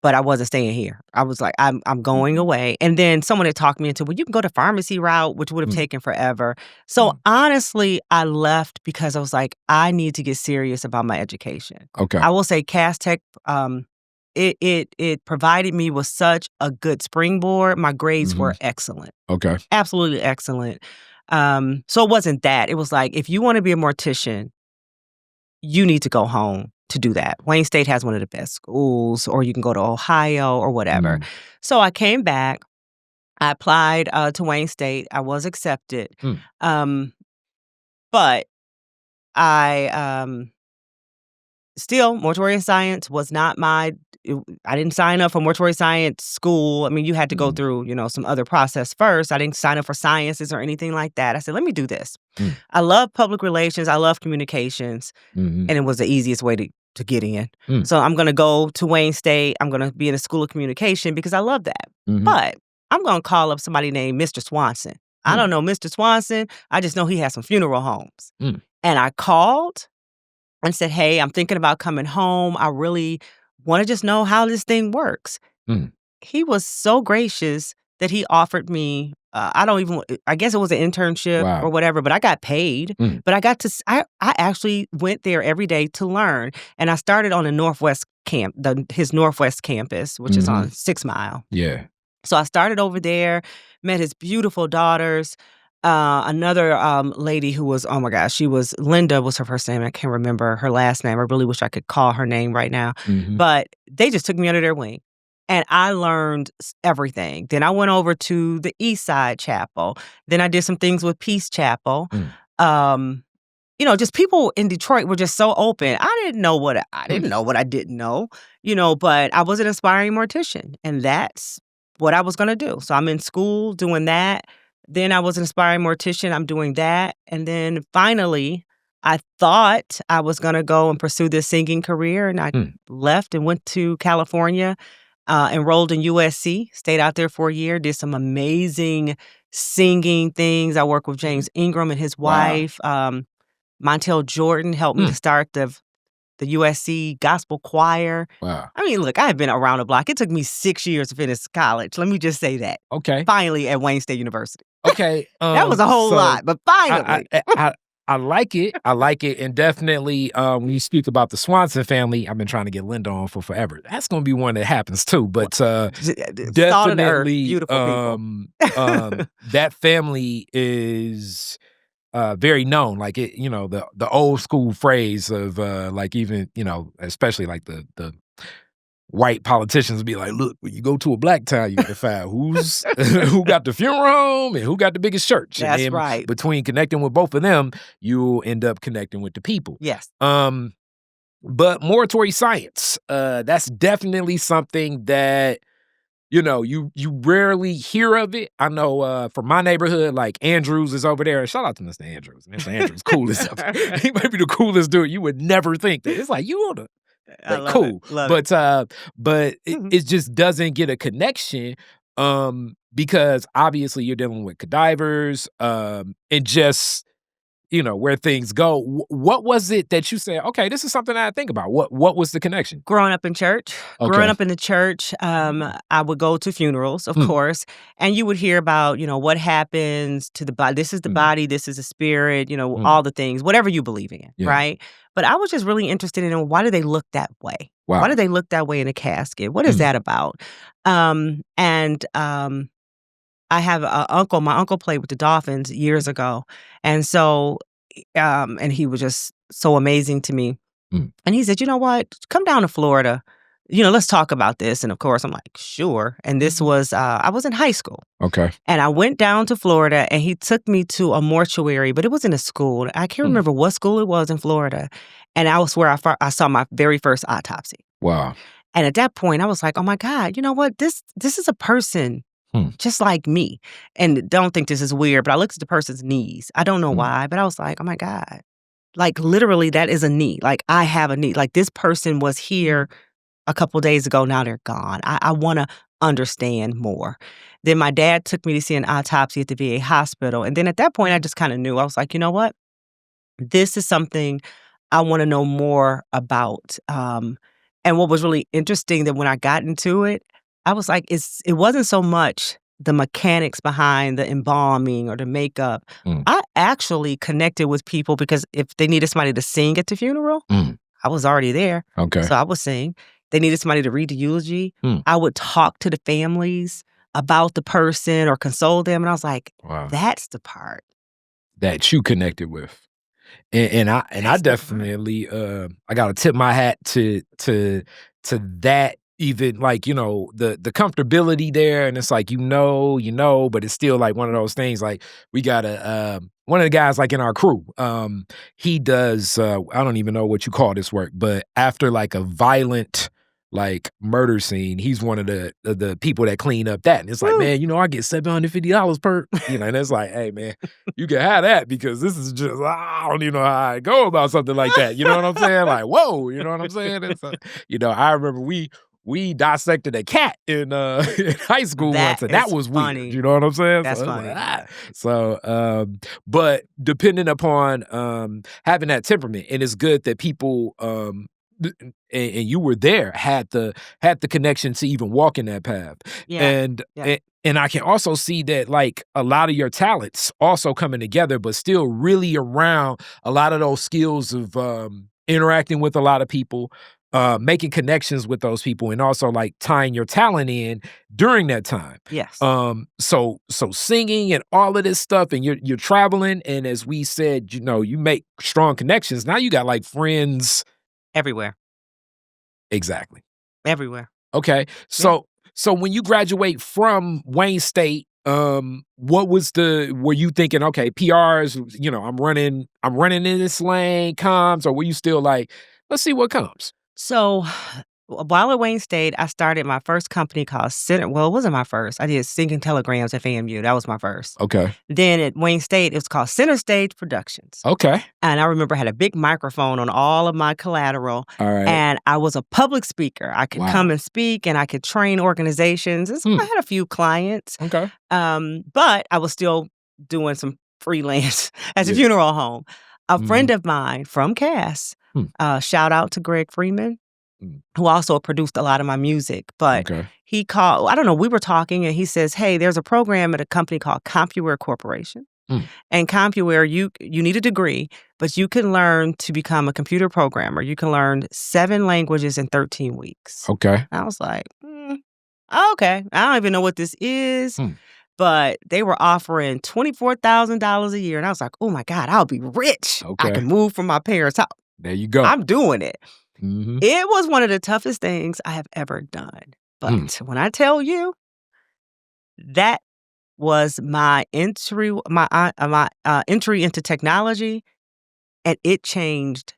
[SPEAKER 2] But I wasn't staying here. I was like, I'm going away. And then someone had talked me into, well, you can go the pharmacy route, which would have taken forever. So honestly, I left because I was like, I need to get serious about my education.
[SPEAKER 1] Okay.
[SPEAKER 2] I will say Cass Tech, it provided me with such a good springboard. My grades were excellent.
[SPEAKER 1] Okay.
[SPEAKER 2] Absolutely excellent. So it wasn't that. It was like, if you want to be a mortician, you need to go home to do that. Wayne State has one of the best schools, or you can go to Ohio or whatever. So I came back. I applied to Wayne State. I was accepted. But I still, mortuary science was not I didn't sign up for mortuary science school. I mean, you had to go through, some other process first. I didn't sign up for sciences or anything like that. I said, let me do this. I love public relations. I love communications. And it was the easiest way to get in. So I'm going to go to Wayne State. I'm going to be in a school of communication because I love that. But I'm going to call up somebody named Mr. Swanson. I don't know Mr. Swanson. I just know he has some funeral homes. And I called and said, hey, I'm thinking about coming home. I really want to just know how this thing works. He was so gracious that he offered me I don't even I guess it was an internship
[SPEAKER 1] Wow.
[SPEAKER 2] or whatever, but I got paid. But I got to I actually went there every day to learn, and I started on the Northwest his Northwest campus, which is on 6 Mile.
[SPEAKER 1] Yeah.
[SPEAKER 2] So I started over there, met his beautiful daughters. Another lady who was, oh my gosh, she was Linda was her first name. I can't remember her last name. I really wish I could call her name right now. But they just took me under their wing. And I learned everything. Then I went over to the East Side Chapel. Then I did some things with Peace Chapel. Just people in Detroit were just so open. I didn't know what I didn't know, but I was an aspiring mortician, and that's what I was going to do. So I'm in school doing that. Then I was an aspiring mortician. I'm doing that. And then finally, I thought I was going to go and pursue this singing career, and I left and went to California. Enrolled in USC, stayed out there for a year, did some amazing singing things. I worked with James Ingram and his wife. Montel Jordan helped me to start the USC gospel choir.
[SPEAKER 1] Wow.
[SPEAKER 2] I mean, look, I have been around the block. It took me 6 years to finish college. Let me just say that.
[SPEAKER 1] Okay.
[SPEAKER 2] Finally at Wayne State University.
[SPEAKER 1] Okay.
[SPEAKER 2] That was a whole lot, but finally.
[SPEAKER 1] I like it. I like it. And definitely, when you speak about the Swanson family, I've been trying to get Linda on for forever. That's going to be one that happens too. But definitely,
[SPEAKER 2] beautiful people.
[SPEAKER 1] That family is very known. Like it, the old school phrase of like even, especially like the white politicians be like, look, when you go to a black town, you got to find who got the funeral home and who got the biggest church.
[SPEAKER 2] That's
[SPEAKER 1] and
[SPEAKER 2] right.
[SPEAKER 1] Between connecting with both of them, you'll end up connecting with the people.
[SPEAKER 2] Yes.
[SPEAKER 1] But moratory science, that's definitely something that, you rarely hear of it. I know from my neighborhood, like Andrews is over there. Shout out to Mr. Andrews. Mr. Andrews, coolest ever. He might be the coolest dude. You would never think that. It's like, you on the cool. But it just doesn't get a connection because obviously you're dealing with cadavers and just where things go. What was it that you said, okay, this is something I think about? What was the connection?
[SPEAKER 2] Growing up in church.
[SPEAKER 1] Okay.
[SPEAKER 2] Growing up in the church, I would go to funerals, of course, and you would hear about, what happens to the body. This is the body, this is the spirit, all the things, whatever you believe in, right? But I was just really interested in why do they look that way?
[SPEAKER 1] Wow.
[SPEAKER 2] Why do they look that way in a casket? What is that about? I have an uncle. My uncle played with the Dolphins years ago. And so, and he was just so amazing to me. And he said, you know what? Come down to Florida. Let's talk about this. And of course, I'm like, sure. And this was, I was in high school.
[SPEAKER 1] Okay.
[SPEAKER 2] And I went down to Florida and he took me to a mortuary, but it was in a school. I can't remember what school it was in Florida. And I was where I saw my very first autopsy.
[SPEAKER 1] Wow.
[SPEAKER 2] And at that point, I was like, oh my God, you know what? This is a person just like me. And don't think this is weird, but I looked at the person's knees. I don't know why, but I was like, oh my God. Like literally that is a knee. Like I have a knee. Like this person was here a couple days ago. Now they're gone. I want to understand more. Then my dad took me to see an autopsy at the VA hospital. And then at that point, I just kind of knew. I was like, you know what? This is something I want to know more about. And what was really interesting that when I got into it, I was like, it wasn't so much the mechanics behind the embalming or the makeup. I actually connected with people because if they needed somebody to sing at the funeral, I was already there.
[SPEAKER 1] Okay.
[SPEAKER 2] So I would sing. They needed somebody to read the eulogy. I would talk to the families about the person or console them. And I was like, wow, that's the part
[SPEAKER 1] that you connected with. And I definitely I gotta tip my hat to that, even like, the comfortability there. And it's like, but it's still like one of those things. Like we got one of the guys like in our crew, he does I don't even know what you call this work, but after like a violent like murder scene, he's one of the people that clean up that. And it's like, man, I get $750 per, and it's like, hey man, you can have that because this is just, I don't even know how I go about something like that. You know what I'm saying? Like, whoa, you know what I'm saying? It's I remember we dissected a cat in high school once, and that was
[SPEAKER 2] funny.
[SPEAKER 1] Weird. You know what I'm saying?
[SPEAKER 2] That's
[SPEAKER 1] so
[SPEAKER 2] funny.
[SPEAKER 1] But depending upon having that temperament, and it's good that people and you were there, had the connection to even walk in that path.
[SPEAKER 2] Yeah.
[SPEAKER 1] And
[SPEAKER 2] Yeah.
[SPEAKER 1] and I can also see that like a lot of your talents also coming together, but still really around a lot of those skills of interacting with a lot of people, making connections with those people, and also like tying your talent in during that time.
[SPEAKER 2] Yes.
[SPEAKER 1] So singing and all of this stuff, and you're traveling, and as we said, you make strong connections. Now you got like friends
[SPEAKER 2] Everywhere.
[SPEAKER 1] exactly.
[SPEAKER 2] Everywhere.
[SPEAKER 1] Okay.
[SPEAKER 2] Yeah.
[SPEAKER 1] So when you graduate from Wayne State, were you thinking, okay, PRs, I'm running in this lane, comms, or were you still like, let's see what comes?
[SPEAKER 2] So, while at Wayne State, I started my first company called well, it wasn't my first. I did Singing Telegrams at FAMU. That was my first.
[SPEAKER 1] Okay.
[SPEAKER 2] Then at Wayne State, it was called Center Stage Productions.
[SPEAKER 1] Okay.
[SPEAKER 2] And I remember I had a big microphone on all of my collateral.
[SPEAKER 1] All right.
[SPEAKER 2] And I was a public speaker. I could come and speak, and I could train organizations. And so I had a few clients.
[SPEAKER 1] Okay.
[SPEAKER 2] But I was still doing some freelance as a funeral home. A friend of mine from Cass, shout out to Greg Freeman, who also produced a lot of my music. But he called, I don't know, we were talking, and he says, hey, there's a program at a company called Compuware Corporation. And Compuware, you need a degree, but you can learn to become a computer programmer. You can learn 7 languages in 13 weeks.
[SPEAKER 1] Okay.
[SPEAKER 2] I was like, okay. I don't even know what this is. But they were offering $24,000 a year. And I was like, oh my God, I'll be rich. I can move from my parents' house.
[SPEAKER 1] There you go.
[SPEAKER 2] I'm doing it. It was one of the toughest things I have ever done. But when I tell you, that was my entry into technology, and it changed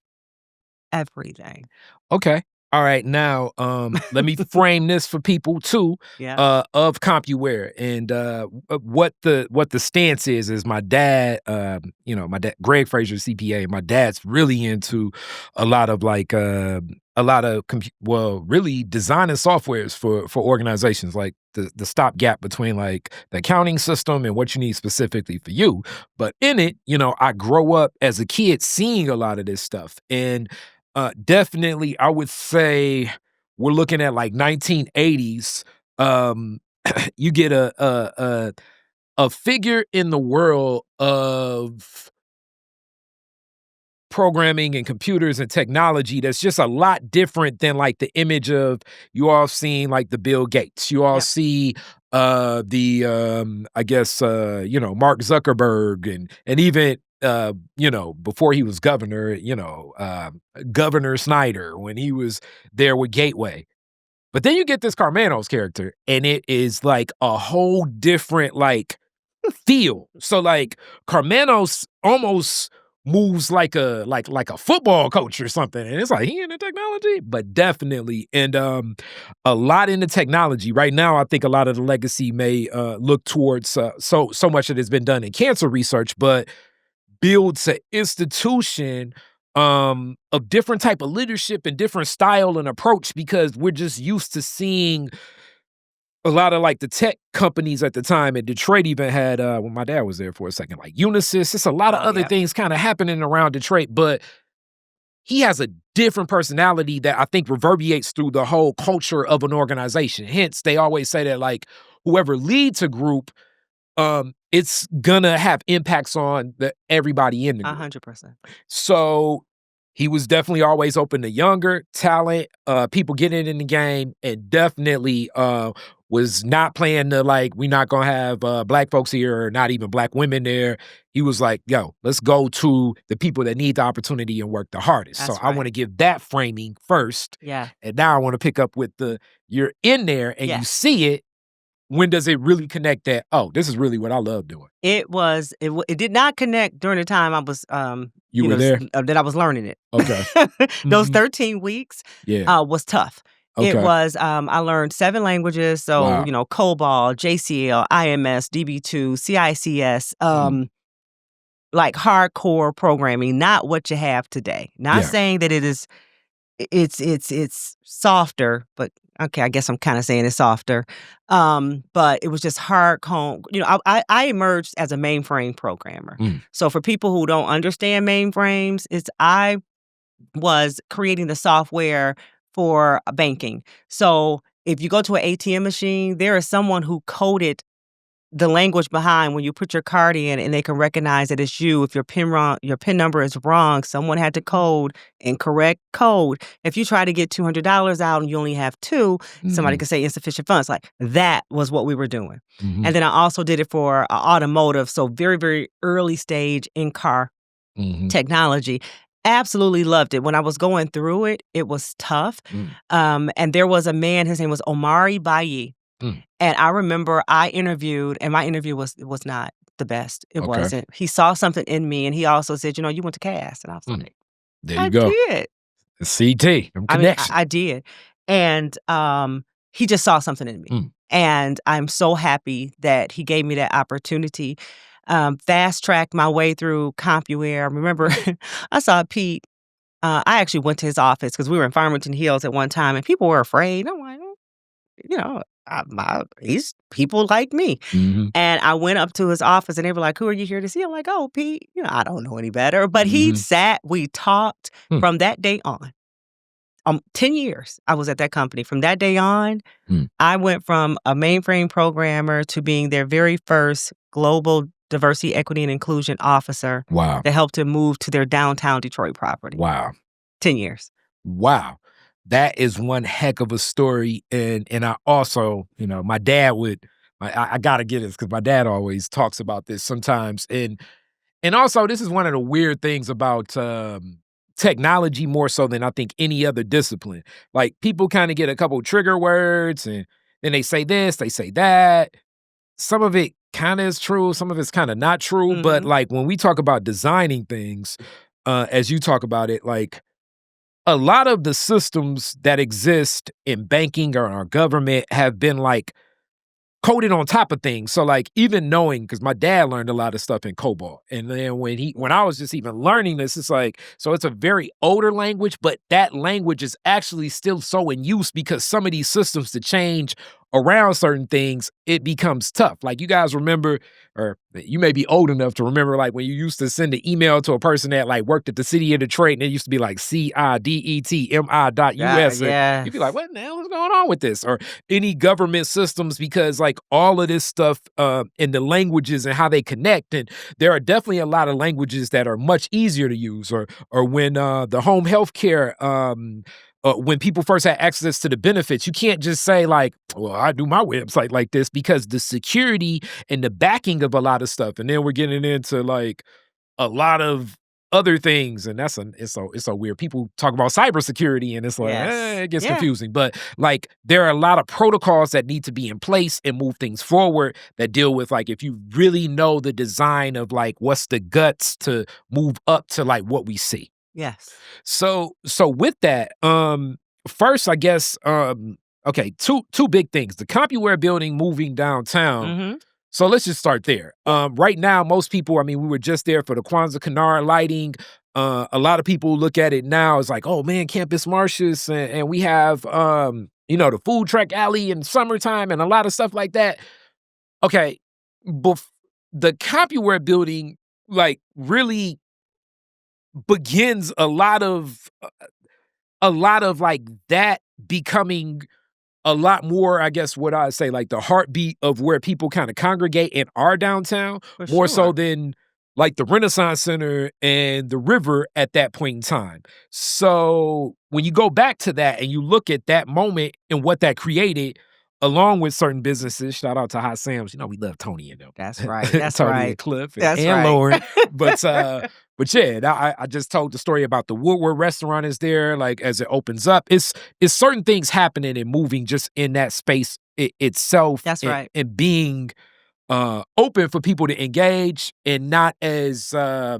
[SPEAKER 2] everything.
[SPEAKER 1] Okay. All right. Now, let me frame this for people too.
[SPEAKER 2] Yeah.
[SPEAKER 1] Of Compuware, and what the stance is my dad. My dad, Greg Fraser, CPA. My dad's really into a lot of like really designing softwares for organizations, like the stopgap between like the accounting system and what you need specifically for you. But in it, I grow up as a kid seeing a lot of this stuff, and definitely, I would say we're looking at like 1980s. You get a figure in the world of programming and computers and technology that's just a lot different than like the image of you all seeing like the Bill Gates. You all see Mark Zuckerberg and even before he was governor, Governor Snyder when he was there with Gateway. But then you get this Carmanos character, and it is like a whole different like feel. So like Carmanos almost moves like a football coach or something, and it's like he into technology, but definitely, and a lot into technology right now. I think a lot of the legacy may look towards so much that has been done in cancer research, but builds an institution of different type of leadership and different style and approach, because we're just used to seeing a lot of like the tech companies at the time. In Detroit even had when my dad was there for a second, like Unisys. It's a lot of other things kind of happening around Detroit, but he has a different personality that I think reverberates through the whole culture of an organization. Hence, they always say that like whoever leads a group, it's gonna have impacts on everybody in the group.
[SPEAKER 2] 100%.
[SPEAKER 1] So he was definitely always open to younger talent, people getting in the game, and definitely was not playing the like, we're not gonna have black folks here or not even black women there. He was like, yo, let's go to the people that need the opportunity and work the hardest.
[SPEAKER 2] That's
[SPEAKER 1] so I want to give that framing first.
[SPEAKER 2] Yeah.
[SPEAKER 1] And now I want to pick up with you're in there and you see it. When does it really connect that, oh, this is really what I love doing?
[SPEAKER 2] It did not connect during the time I was
[SPEAKER 1] you were there?
[SPEAKER 2] That I was learning it.
[SPEAKER 1] Okay.
[SPEAKER 2] Those 13 weeks was tough.
[SPEAKER 1] Okay.
[SPEAKER 2] It was I learned 7 languages, so COBOL, JCL, IMS, DB2, CICS, like hardcore programming, not what you have today. Not saying that it's softer, but okay, I guess I'm kind of saying it's softer. But it was just hardcore. I emerged as a mainframe programmer. So for people who don't understand mainframes, was creating the software for banking. So if you go to an ATM machine, there is someone who coded the language behind when you put your card in, and they can recognize that it's you. If your PIN number is wrong, someone had to code incorrect code. If you try to get $200 out and you only have two, somebody could say insufficient funds. Like, that was what we were doing. And then I also did it for automotive, so very, very early stage in-car technology. Absolutely loved it. When I was going through it, it was tough. And there was a man, his name was Omari Bayi. And I remember I interviewed, and my interview was not the best. It wasn't. He saw something in me, and he also said, you went to CAS. And I was like,
[SPEAKER 1] there you go.
[SPEAKER 2] I did.
[SPEAKER 1] CT, connections.
[SPEAKER 2] I did. And he just saw something in me. And I'm so happy that he gave me that opportunity. Fast-tracked my way through Compuware. I remember I saw Pete. I actually went to his office because we were in Farmington Hills at one time, and people were afraid. I'm like, these people like me. And I went up to his office, and they were like, who are you here to see? I'm like, oh, Pete, I don't know any better. But he sat, we talked from that day on. 10 years I was at that company. From that day on, I went from a mainframe programmer to being their very first global diversity, equity, and inclusion officer.
[SPEAKER 1] Wow.
[SPEAKER 2] That helped him move to their downtown Detroit property.
[SPEAKER 1] Wow.
[SPEAKER 2] 10 years.
[SPEAKER 1] Wow. That is one heck of a story. And I also, my dad I got to get this because my dad always talks about this sometimes. And also, this is one of the weird things about technology more so than I think any other discipline. Like, people kind of get a couple trigger words, and then they say this, they say that. Some of it kind of is true. Some of it's kind of not true. But like, when we talk about designing things, as you talk about it, like, a lot of the systems that exist in banking or our government have been like coded on top of things. So like, even knowing, because my dad learned a lot of stuff in COBOL. And then when I was just even learning this, it's like, so it's a very older language, but that language is actually still so in use because some of these systems to change around certain things, it becomes tough. Like, you guys remember, or you may be old enough to remember, like, when you used to send an email to a person that like worked at the city of Detroit, and it used to be like CIDETMI.US.
[SPEAKER 2] Yeah.
[SPEAKER 1] You'd be like, what the hell is going on with this? Or any government systems, because like all of this stuff in the languages and how they connect. And there are definitely a lot of languages that are much easier to use, or when the home health care, when people first had access to the benefits, you can't just say like, well, I do my website like this, because the security and the backing of a lot of stuff. And then we're getting into like a lot of other things. And it's so weird. People talk about cybersecurity, and it's like, it gets confusing. But like, there are a lot of protocols that need to be in place and move things forward that deal with, like, if you really know the design of like what's the guts to move up to like what we see.
[SPEAKER 2] Yes.
[SPEAKER 1] So with that, first, I guess, okay, two big things. The Compuware building moving downtown. So let's just start there. Right now, most people, we were just there for the Kwanzaa Canard lighting. A lot of people look at it now as like, oh man, Campus Martius, and we have, the food truck alley in summertime and a lot of stuff like that. Okay, the Compuware building, like, really begins a lot of like that becoming a lot more, I guess, what I say, like the heartbeat of where people kind of congregate in our downtown, more so than like the Renaissance Center and the river at that point in time. So when you go back to that and you look at that moment and what that created, along with certain businesses, shout out to Hot Sam's. We love Tony and them.
[SPEAKER 2] That's right. That's
[SPEAKER 1] Tony
[SPEAKER 2] right.
[SPEAKER 1] and Cliff and,
[SPEAKER 2] That's right.
[SPEAKER 1] Lauren. But yeah, I just told the story about the Woodward restaurant is there. Like, as it opens up, it's certain things happening and moving just in that space itself.
[SPEAKER 2] That's right.
[SPEAKER 1] And being open for people to engage, and not as it's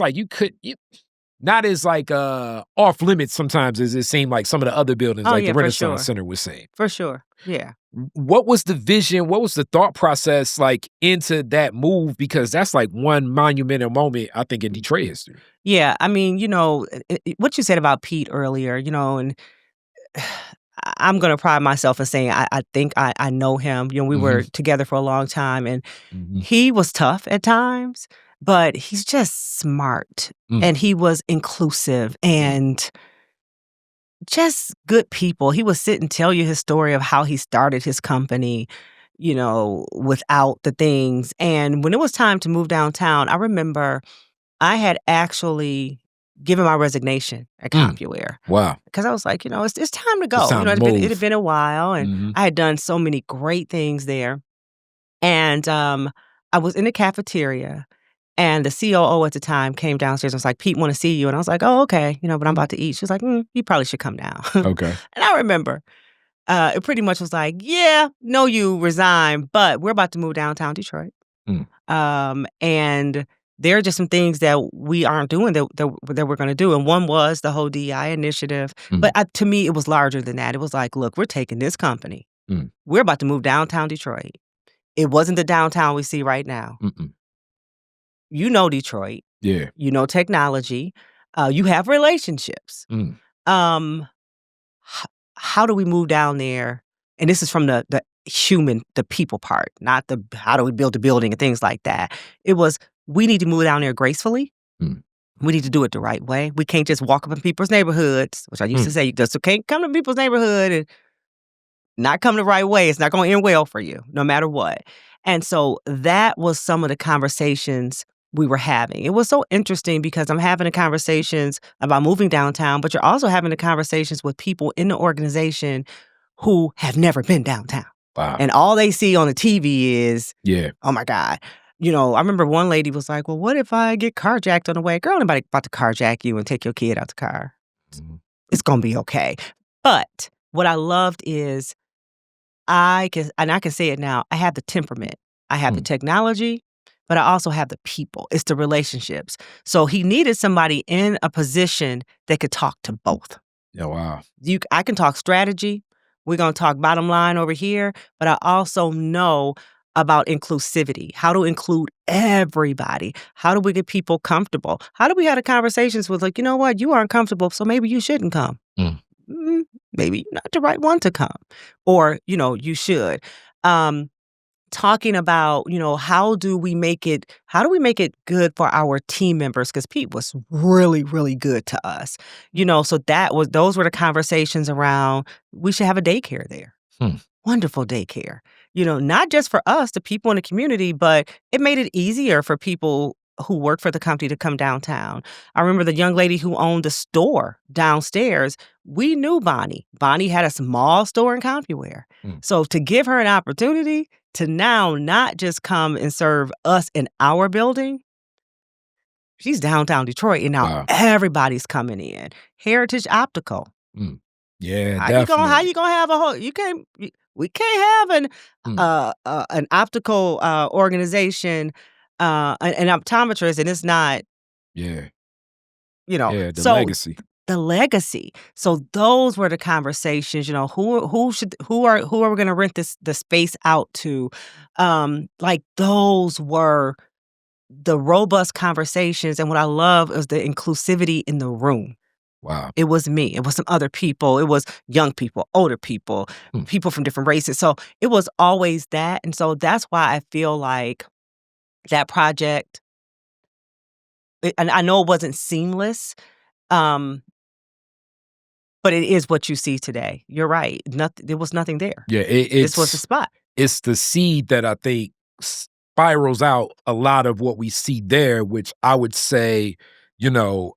[SPEAKER 1] like not as like off limits sometimes as it seemed like some of the other buildings, like the Renaissance Center was saying.
[SPEAKER 2] For sure. Yeah.
[SPEAKER 1] What was the vision? What was the thought process like into that move? Because that's like one monumental moment, I think, in Detroit history.
[SPEAKER 2] Yeah. What you said about Pete earlier, and I'm going to pride myself in saying I think I know him. We were together for a long time, and he was tough at times, but he's just smart, and he was inclusive and just good people. He would sit and tell you his story of how he started his company, without the things. And when it was time to move downtown, I remember I had actually given my resignation at Compuware.
[SPEAKER 1] Wow.
[SPEAKER 2] Because I was like, it's time to go.
[SPEAKER 1] It's time to
[SPEAKER 2] it had been a while, and I had done so many great things there. And I was in the cafeteria, and the COO at the time came downstairs and was like, "Pete, want to see you." And I was like, "Oh, okay, but I'm about to eat." She was like, "You probably should come now."
[SPEAKER 1] Okay.
[SPEAKER 2] And I remember it pretty much was like, "Yeah, no, you resign, but we're about to move downtown Detroit. And there are just some things that we aren't doing that we're going to do." And one was the whole DEI initiative. But to me, it was larger than that. It was like, look, we're taking this company. We're about to move downtown Detroit. It wasn't the downtown we see right now. You know Detroit.
[SPEAKER 1] Yeah.
[SPEAKER 2] You know technology. You have relationships. How do we move down there? And this is from the people part, not the how do we build a building and things like that. It was, we need to move down there gracefully. We need to do it the right way. We can't just walk up in people's neighborhoods, which I used to say, you just can't come to people's neighborhood and not come the right way. It's not going to end well for you, no matter what. And so that was some of the conversations we were having. It was so interesting because I'm having the conversations about moving downtown, but you're also having the conversations with people in the organization who have never been downtown.
[SPEAKER 1] Wow.
[SPEAKER 2] And all they see on the TV is,
[SPEAKER 1] yeah,
[SPEAKER 2] oh my God. I remember one lady was like, well, what if I get carjacked on the way? Girl, nobody about to carjack you and take your kid out the car. It's going to be okay. But what I loved is I can say it now, I have the temperament. I have the technology, but I also have the people. It's the relationships. So he needed somebody in a position that could talk to both.
[SPEAKER 1] Yeah, wow.
[SPEAKER 2] I can talk strategy. We're going to talk bottom line over here, but I also know about inclusivity, how to include everybody. How do we get people comfortable? How do we have the conversations with, like, you know what, you aren't comfortable, so maybe you shouldn't come. Maybe you're not the right one to come, or, you should. Talking about, how do we make it good for our team members? Because Pete was really, really good to us. So those were the conversations around, we should have a daycare there. Wonderful daycare. Not just for us, the people in the community, but it made it easier for people who work for the company to come downtown. I remember the young lady who owned the store downstairs. We knew Bonnie. Bonnie had a small store in Compuware. So to give her an opportunity to now not just come and serve us in our building, she's downtown Detroit, and now everybody's coming in. Heritage Optical.
[SPEAKER 1] Yeah,
[SPEAKER 2] how
[SPEAKER 1] definitely.
[SPEAKER 2] How you gonna have a whole? We can't have an optical organization, an optometrist, and it's not.
[SPEAKER 1] Yeah.
[SPEAKER 2] The
[SPEAKER 1] legacy.
[SPEAKER 2] The legacy. So those were the conversations. Who are we going to rent the space out to? Those were the robust conversations, and what I love is the inclusivity in the room.
[SPEAKER 1] Wow.
[SPEAKER 2] It was me. It was some other people. It was young people, older people, people from different races. So it was always that. And so that's why I feel like that project, and I know it wasn't seamless, but it is what you see today. You're right. There was nothing there.
[SPEAKER 1] Yeah,
[SPEAKER 2] this was the spot.
[SPEAKER 1] It's the seed that I think spirals out a lot of what we see there, which I would say, now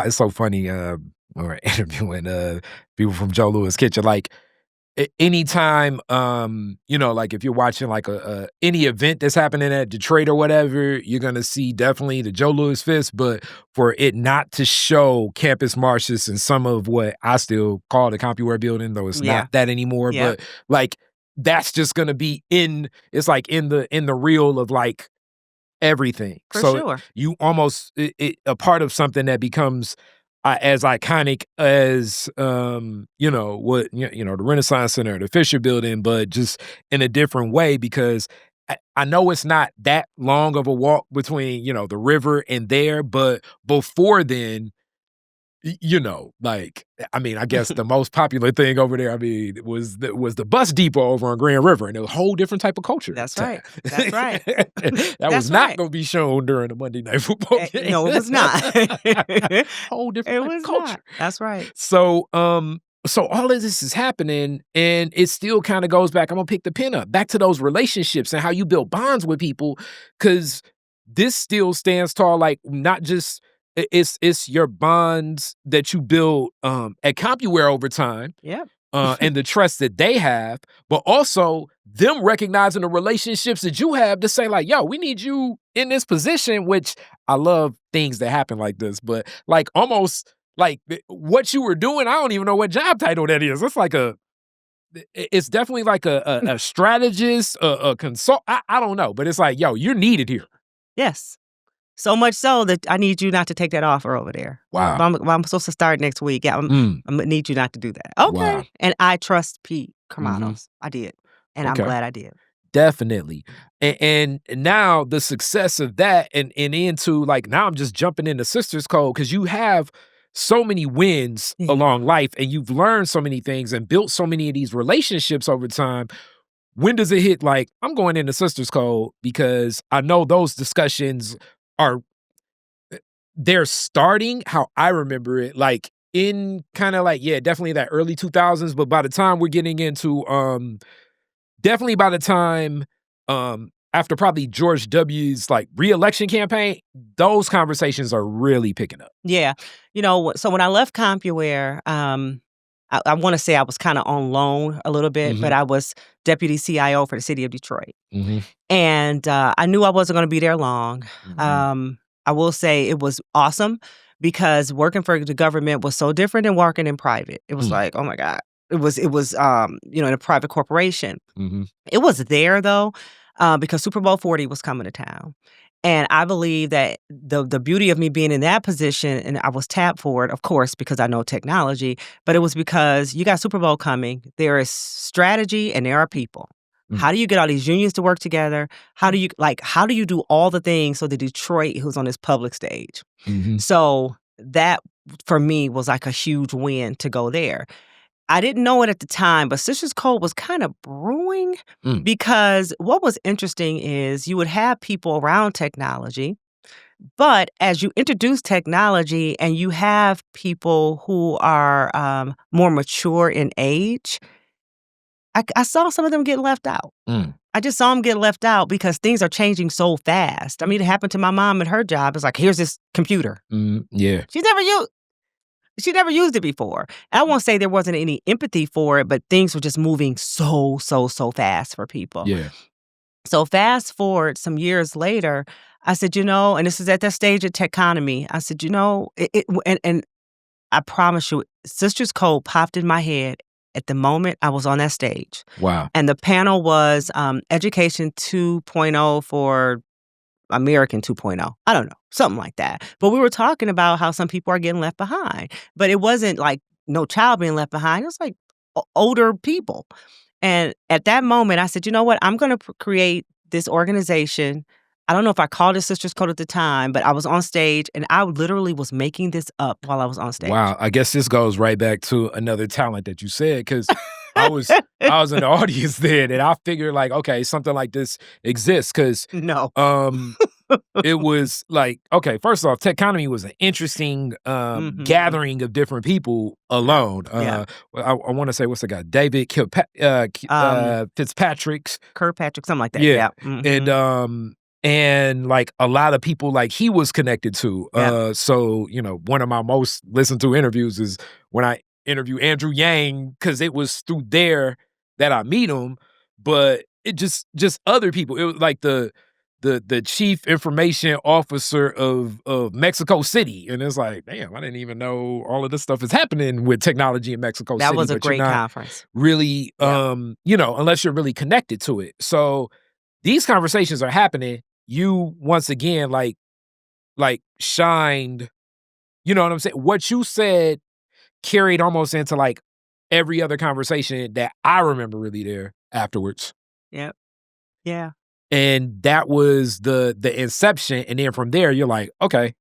[SPEAKER 1] it's so funny. Or interviewing people from Joe Louis Kitchen, like anytime, like if you're watching like any event that's happening at Detroit or whatever, you're gonna see definitely the Joe Louis Fist, but for it not to show campus marches and some of what I still call the Compuware building, though it's not that anymore, but like that's just gonna be it's like in the reel of like everything.
[SPEAKER 2] For
[SPEAKER 1] so
[SPEAKER 2] sure.
[SPEAKER 1] You almost a part of something that becomes as iconic as what the Renaissance Center, the Fisher Building, but just in a different way, because I know it's not that long of a walk between the river and there, but before then, like, I mean, I guess the most popular thing over there, I mean, was the bus depot over on Grand River, and it was a whole different type of culture at
[SPEAKER 2] That's
[SPEAKER 1] the time.
[SPEAKER 2] right. That's right.
[SPEAKER 1] That was
[SPEAKER 2] That's
[SPEAKER 1] not
[SPEAKER 2] right.
[SPEAKER 1] gonna be shown during the Monday Night Football game.
[SPEAKER 2] No, it was not.
[SPEAKER 1] Whole different
[SPEAKER 2] It
[SPEAKER 1] type
[SPEAKER 2] was
[SPEAKER 1] of
[SPEAKER 2] not.
[SPEAKER 1] culture.
[SPEAKER 2] That's right.
[SPEAKER 1] So all of this is happening, and it still kind of goes back. I'm gonna pick the pin up back to those relationships and how you build bonds with people, because this still stands tall. Like, not just it's your bonds that you build at Compuware over time,
[SPEAKER 2] Yep.
[SPEAKER 1] and the trust that they have, but also them recognizing the relationships that you have to say, like, yo, we need you in this position, which I love things that happen like this, but like almost like what you were doing, I don't even know what job title that is. It's like it's definitely like a strategist, a consult. I don't know, but it's like, yo, you're needed here.
[SPEAKER 2] Yes. So much so that I need you not to take that offer over there.
[SPEAKER 1] Wow.
[SPEAKER 2] I'm supposed to start next week. Yeah, I'm gonna need you not to do that. Okay.
[SPEAKER 1] Wow.
[SPEAKER 2] And I trust Pete Carmanos. I did. And I'm
[SPEAKER 1] Okay.
[SPEAKER 2] glad I did.
[SPEAKER 1] Definitely. And now the success of that and into, like, now I'm just jumping into Sisters Code, because you have so many wins along life, and you've learned so many things and built so many of these relationships over time. When does it hit, like, I'm going into Sisters Code? Because I know those discussions are, they're starting how I remember it, like in kind of like, yeah, definitely that early 2000s. But by the time we're getting into, definitely by the time, after probably George W.'s like re-election campaign, those conversations are really picking up.
[SPEAKER 2] Yeah. So when I left Compuware, I want to say I was kind of on loan a little bit, but I was deputy CIO for the city of Detroit. And I knew I wasn't going to be there long. I will say it was awesome, because working for the government was so different than working in private. It was like, oh my God. It was in a private corporation. It was there though, because Super Bowl 40 was coming to town. And I believe that the beauty of me being in that position, and I was tapped for it, of course, because I know technology, but it was because you got Super Bowl coming. There is strategy and there are people. How do you get all these unions to work together? How do you do all the things so that Detroit, who's on this public stage? So that for me was like a huge win to go there. I didn't know it at the time, but Sisters Code was kind of brewing, because what was interesting is you would have people around technology, but as you introduce technology and you have people who are more mature in age, I saw some of them get left out. I just saw them get left out because things are changing so fast. I mean, it happened to my mom at her job. It's like, here's this computer.
[SPEAKER 1] Yeah.
[SPEAKER 2] She never used it before. I won't say there wasn't any empathy for it, but things were just moving so fast for people.
[SPEAKER 1] Yeah.
[SPEAKER 2] So fast forward some years later, I said, and this is at that stage of techonomy. I said, and I promise you, Sisters Code popped in my head at the moment I was on that stage.
[SPEAKER 1] Wow.
[SPEAKER 2] And the panel was Education 2.0 for American 2.0. I don't know, something like that. But we were talking about how some people are getting left behind. But it wasn't like no child being left behind. It was like older people. And at that moment, I said, you know what? I'm going to create this organization. I don't know if I called it Sisters Code at the time, but I was on stage and I literally was making this up while I was on stage.
[SPEAKER 1] Wow. I guess this goes right back to another talent that you said, because I was in the audience then, and I figured like, okay, something like this exists, because
[SPEAKER 2] no.
[SPEAKER 1] It was like, okay, first off, Techonomy was an interesting gathering of different people alone. I want to say, what's the guy? David Fitzpatrick's.
[SPEAKER 2] Kirkpatrick, something like that.
[SPEAKER 1] Yeah. And like a lot of people like he was connected to. So, one of my most listened to interviews is when I interview Andrew Yang, because it was through there that I meet him. But it just other people. It was like the chief information officer of Mexico City. And it's like, damn, I didn't even know all of this stuff is happening with technology in Mexico City.
[SPEAKER 2] That was a great conference.
[SPEAKER 1] Really, unless you're really connected to it. So these conversations are happening. You, once again, like shined, you know what I'm saying? What you said carried almost into like every other conversation that I remember really there afterwards.
[SPEAKER 2] Yep. Yeah.
[SPEAKER 1] And that was the inception. And then from there, you're like, okay,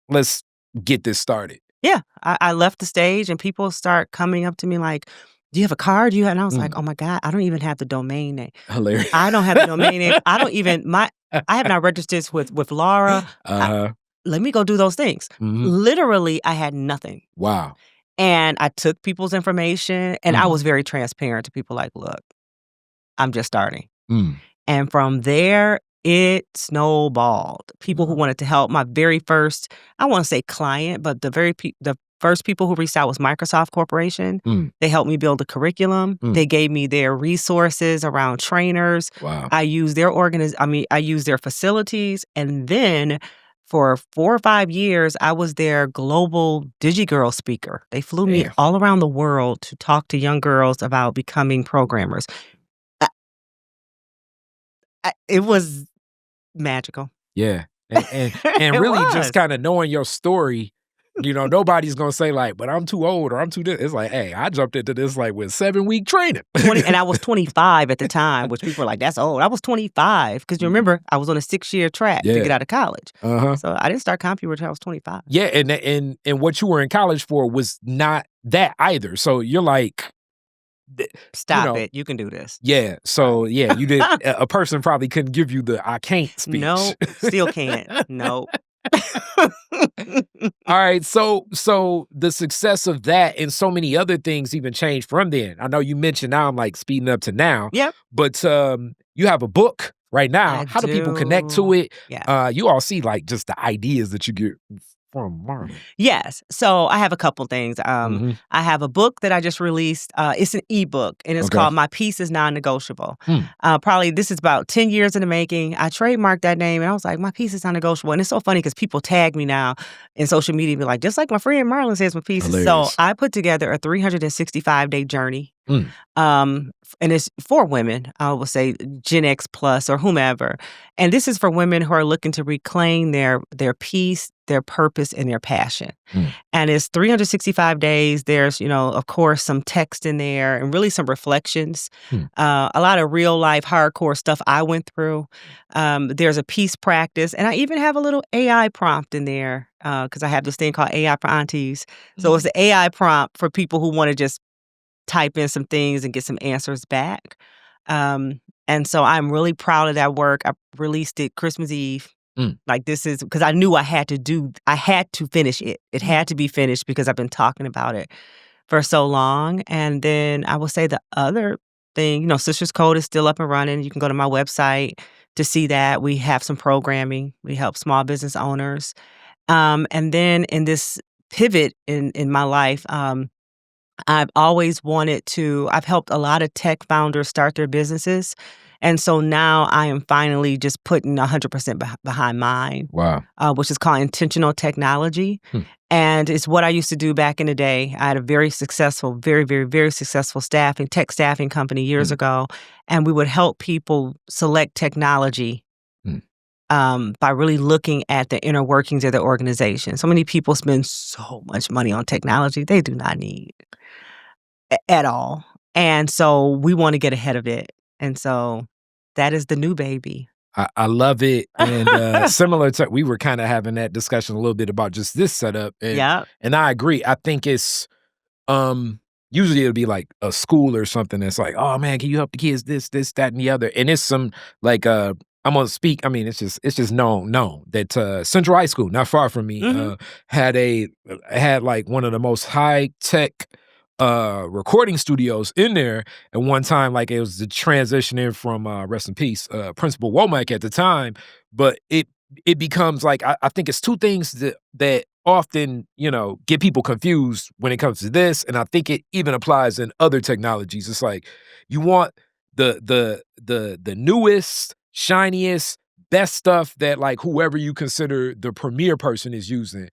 [SPEAKER 1] let's get this started.
[SPEAKER 2] Yeah, I left the stage and people start coming up to me like, "Do you have a card? Do you have" and I was like,
[SPEAKER 1] Mm.
[SPEAKER 2] "Oh my god, I don't even have the domain name.
[SPEAKER 1] Hilarious.
[SPEAKER 2] I don't have the domain name. I don't even I have not registered with Laura. I
[SPEAKER 1] Uh-huh.
[SPEAKER 2] let me go do those things."
[SPEAKER 1] Mhm.
[SPEAKER 2] Literally, I had nothing.
[SPEAKER 1] Wow.
[SPEAKER 2] And I took people's information, and I
[SPEAKER 1] Mm.
[SPEAKER 2] was very transparent to people like, "Look, I'm just starting."
[SPEAKER 1] Mm.
[SPEAKER 2] And from there, it snowballed. People who
[SPEAKER 1] Wow.
[SPEAKER 2] wanted to help. My very first, I wanna say client, but the first people who reached out was Microsoft Corporation.
[SPEAKER 1] Mm.
[SPEAKER 2] They helped me build a curriculum.
[SPEAKER 1] Mm.
[SPEAKER 2] They gave me their resources around trainers.
[SPEAKER 1] Wow.
[SPEAKER 2] I used their facilities, and then for 4 or 5 years, I was their global DigiGirl speaker. They flew me
[SPEAKER 1] Damn.
[SPEAKER 2] all around the world to talk to young girls about becoming programmers. I it was magical.
[SPEAKER 1] Yeah. And
[SPEAKER 2] It
[SPEAKER 1] really just
[SPEAKER 2] was.
[SPEAKER 1] kinda knowing your story, nobody's gonna say like, "But I'm too old," or "I'm too this." It's like, "Hey, I jumped into this, like, with 7-week training."
[SPEAKER 2] 20 and I was 25 at the time, which people were like, "That's old." I was 25 because you
[SPEAKER 1] Mhm.
[SPEAKER 2] remember, I was on a 6-year track to get
[SPEAKER 1] Yeah.
[SPEAKER 2] out of college.
[SPEAKER 1] Uh-huh.
[SPEAKER 2] So, I didn't start Compuware till I was 25.
[SPEAKER 1] Yeah, and what you were in college for was not that either. So you're like, th you
[SPEAKER 2] "Stop
[SPEAKER 1] know
[SPEAKER 2] it. You can do this."
[SPEAKER 1] yeah. So, yeah, you did a person probably couldn't give you the "I can't" speech.
[SPEAKER 2] No, still can't. No.
[SPEAKER 1] Alright, so the success of that and so many other things even changed from then. I know you mentioned now I'm, like, speeding up to now,
[SPEAKER 2] Yep,
[SPEAKER 1] but, you have a book right now.
[SPEAKER 2] I
[SPEAKER 1] How do people connect to
[SPEAKER 2] do.
[SPEAKER 1] it?
[SPEAKER 2] Yeah.
[SPEAKER 1] You all see, like, just the ideas that you get from Marlin.
[SPEAKER 2] Yes. So I have a couple things.
[SPEAKER 1] Mhm.
[SPEAKER 2] I have a book that I just released. It's an ebook, and it's
[SPEAKER 1] Okay.
[SPEAKER 2] called "My Peace is Non-Negotiable."
[SPEAKER 1] Hmm.
[SPEAKER 2] Probably this is about 10 years in the making. I trademarked that name, and I was like, "My peace is non-negotiable." And it's so funny because people tag me now in social media, and be like, "Just like my friend Marlon says, my peace is." So
[SPEAKER 1] Hilarious.
[SPEAKER 2] I put together a 365-day journey.
[SPEAKER 1] Mm.
[SPEAKER 2] And it's for women, I will say Gen X plus or whomever. And this is for women who are looking to reclaim their peace, their purpose, and their passion.
[SPEAKER 1] Mm.
[SPEAKER 2] And it's 365 days. There's, of course, some text in there and really some reflections.
[SPEAKER 1] Hmm.
[SPEAKER 2] A lot of real life hardcore stuff I went through. There's a peace practice, and I even have a little AI prompt in there because I have this thing called AI for Aunties. So it's
[SPEAKER 1] Mhm.
[SPEAKER 2] an AI prompt for people who want to just type in some things and get some answers back. And so I'm really proud of that work. I released it Christmas Eve.
[SPEAKER 1] Mm.
[SPEAKER 2] Like this is because I knew I had to finish it. It
[SPEAKER 1] Mm.
[SPEAKER 2] had to be finished because I've been talking about it for so long. And then I will say the other thing, Sisters Code is still up and running. You can go to my website to see that. We have some programming. We help small business owners. And then in this pivot in my life, I've helped a lot of tech founders start their businesses. And so now I am finally just putting 100% behind mine,
[SPEAKER 1] Wow.
[SPEAKER 2] which is called intentional technology.
[SPEAKER 1] Hmm.
[SPEAKER 2] And it's what I used to do back in the day. I had a very successful, very, very, very successful tech staffing company years
[SPEAKER 1] Mm.
[SPEAKER 2] ago. And we would help people select technology
[SPEAKER 1] Mm.
[SPEAKER 2] by really looking at the inner workings of their organization. So many people spend so much money on technology they do not need at all. And so we wanna get ahead of it. And so that is the new baby.
[SPEAKER 1] I love it, and, similar to we were kinda having that discussion a little bit about just this setup,
[SPEAKER 2] Yep.
[SPEAKER 1] and I agree. I think it's, usually it'll be like a school or something that's like, "Oh, man, can you help the kids this, that, and the other?" And it's some like, I'm gonna speak I mean, it's just known that, Central High School, not far from me,
[SPEAKER 2] Mhm.
[SPEAKER 1] had, like, one of the most high-tech, recording studios in there. At one time, like, it was the transitioning from, rest in peace, Principal Womack at the time, but it becomes like I think it's 2 things that often, get people confused when it comes to this, and I think it even applies in other technologies. It's like you want the newest, shiniest, best stuff that, like, whoever you consider the premier person is using,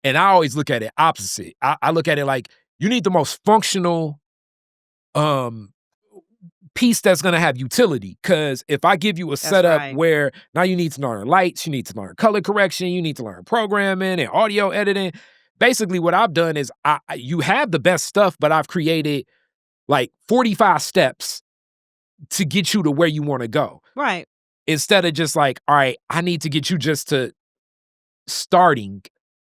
[SPEAKER 1] and I always look at it opposite. I look at it like you need the most functional, um, piece that's gonna have utility. Because if I give you a
[SPEAKER 2] That's
[SPEAKER 1] setup
[SPEAKER 2] right.
[SPEAKER 1] where now you need to learn lights, you need to learn color correction, you need to learn programming and audio editing. Basically, what I've done is you have the best stuff, but I've created like 45 steps to get you to where you wanna go.
[SPEAKER 2] Right.
[SPEAKER 1] Instead of just like, all right, I need to get you just to starting.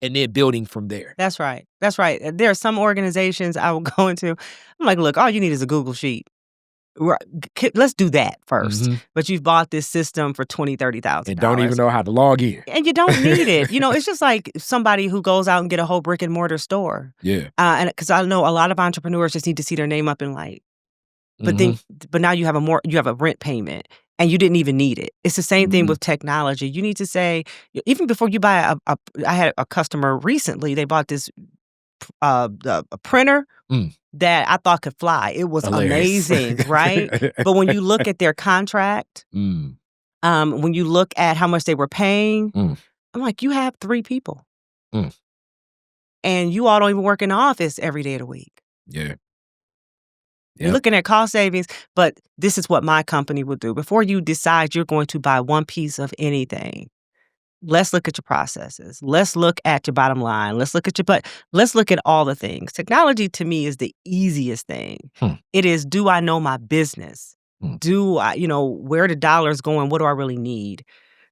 [SPEAKER 1] and then building from there.
[SPEAKER 2] That's right. That's right. There are some organizations I will go into. I'm like, look, all you need is a Google Sheet. Let's do that first.
[SPEAKER 1] Mm-hmm.
[SPEAKER 2] But you've bought this system for $20,000, $30,000.
[SPEAKER 1] And don't even know how to log in.
[SPEAKER 2] And you don't need it. It's just like somebody who goes out and get a whole brick and mortar store.
[SPEAKER 1] Yeah.
[SPEAKER 2] And because I know a lot of entrepreneurs just need to see their name up in light. But but now you have a rent payment and you didn't even need it. It's the same thing with technology. You need to say, even before you buy I had a customer recently, they bought this a printer that I thought could fly. It was amazing, right? But when you look at their contract, when you look at how much they were paying, I'm like, you have 3 people. And you all don't even work in the office every day of the week.
[SPEAKER 1] Yeah.
[SPEAKER 2] You're looking at cost savings, but this is what my company will do. Before you decide you're going to buy one piece of anything, let's look at your processes. Let's look at your bottom line. Let's look at all the things. Technology to me is the easiest thing. It is, do I know my business? Do I, where the dollar's going? What do I really need?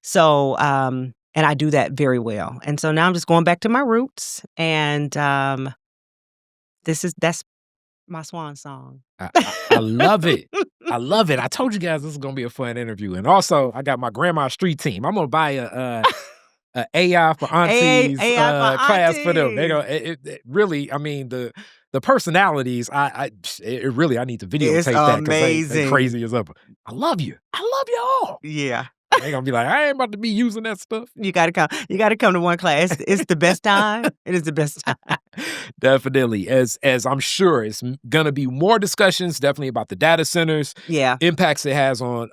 [SPEAKER 2] So, and I do that very well. And so now I'm just going back to my roots, and that's my swan song.
[SPEAKER 1] I love it. I love it. I told you guys this is gonna be a fun interview. And also, I got my grandma street team. I'm gonna buy a AI for aunties class for them. They go. It really. I mean, the personalities. I need to videotape that because they crazy as ever. I love you. I love y'all.
[SPEAKER 2] Yeah.
[SPEAKER 1] They gonna be like, I ain't about to be using that stuff.
[SPEAKER 2] You gotta come. You gotta come to one class. It's the best time. It is the best time.
[SPEAKER 1] Definitely. As I'm sure it's gonna be more discussions, definitely about the data centers.
[SPEAKER 2] Yeah.
[SPEAKER 1] Impacts it has on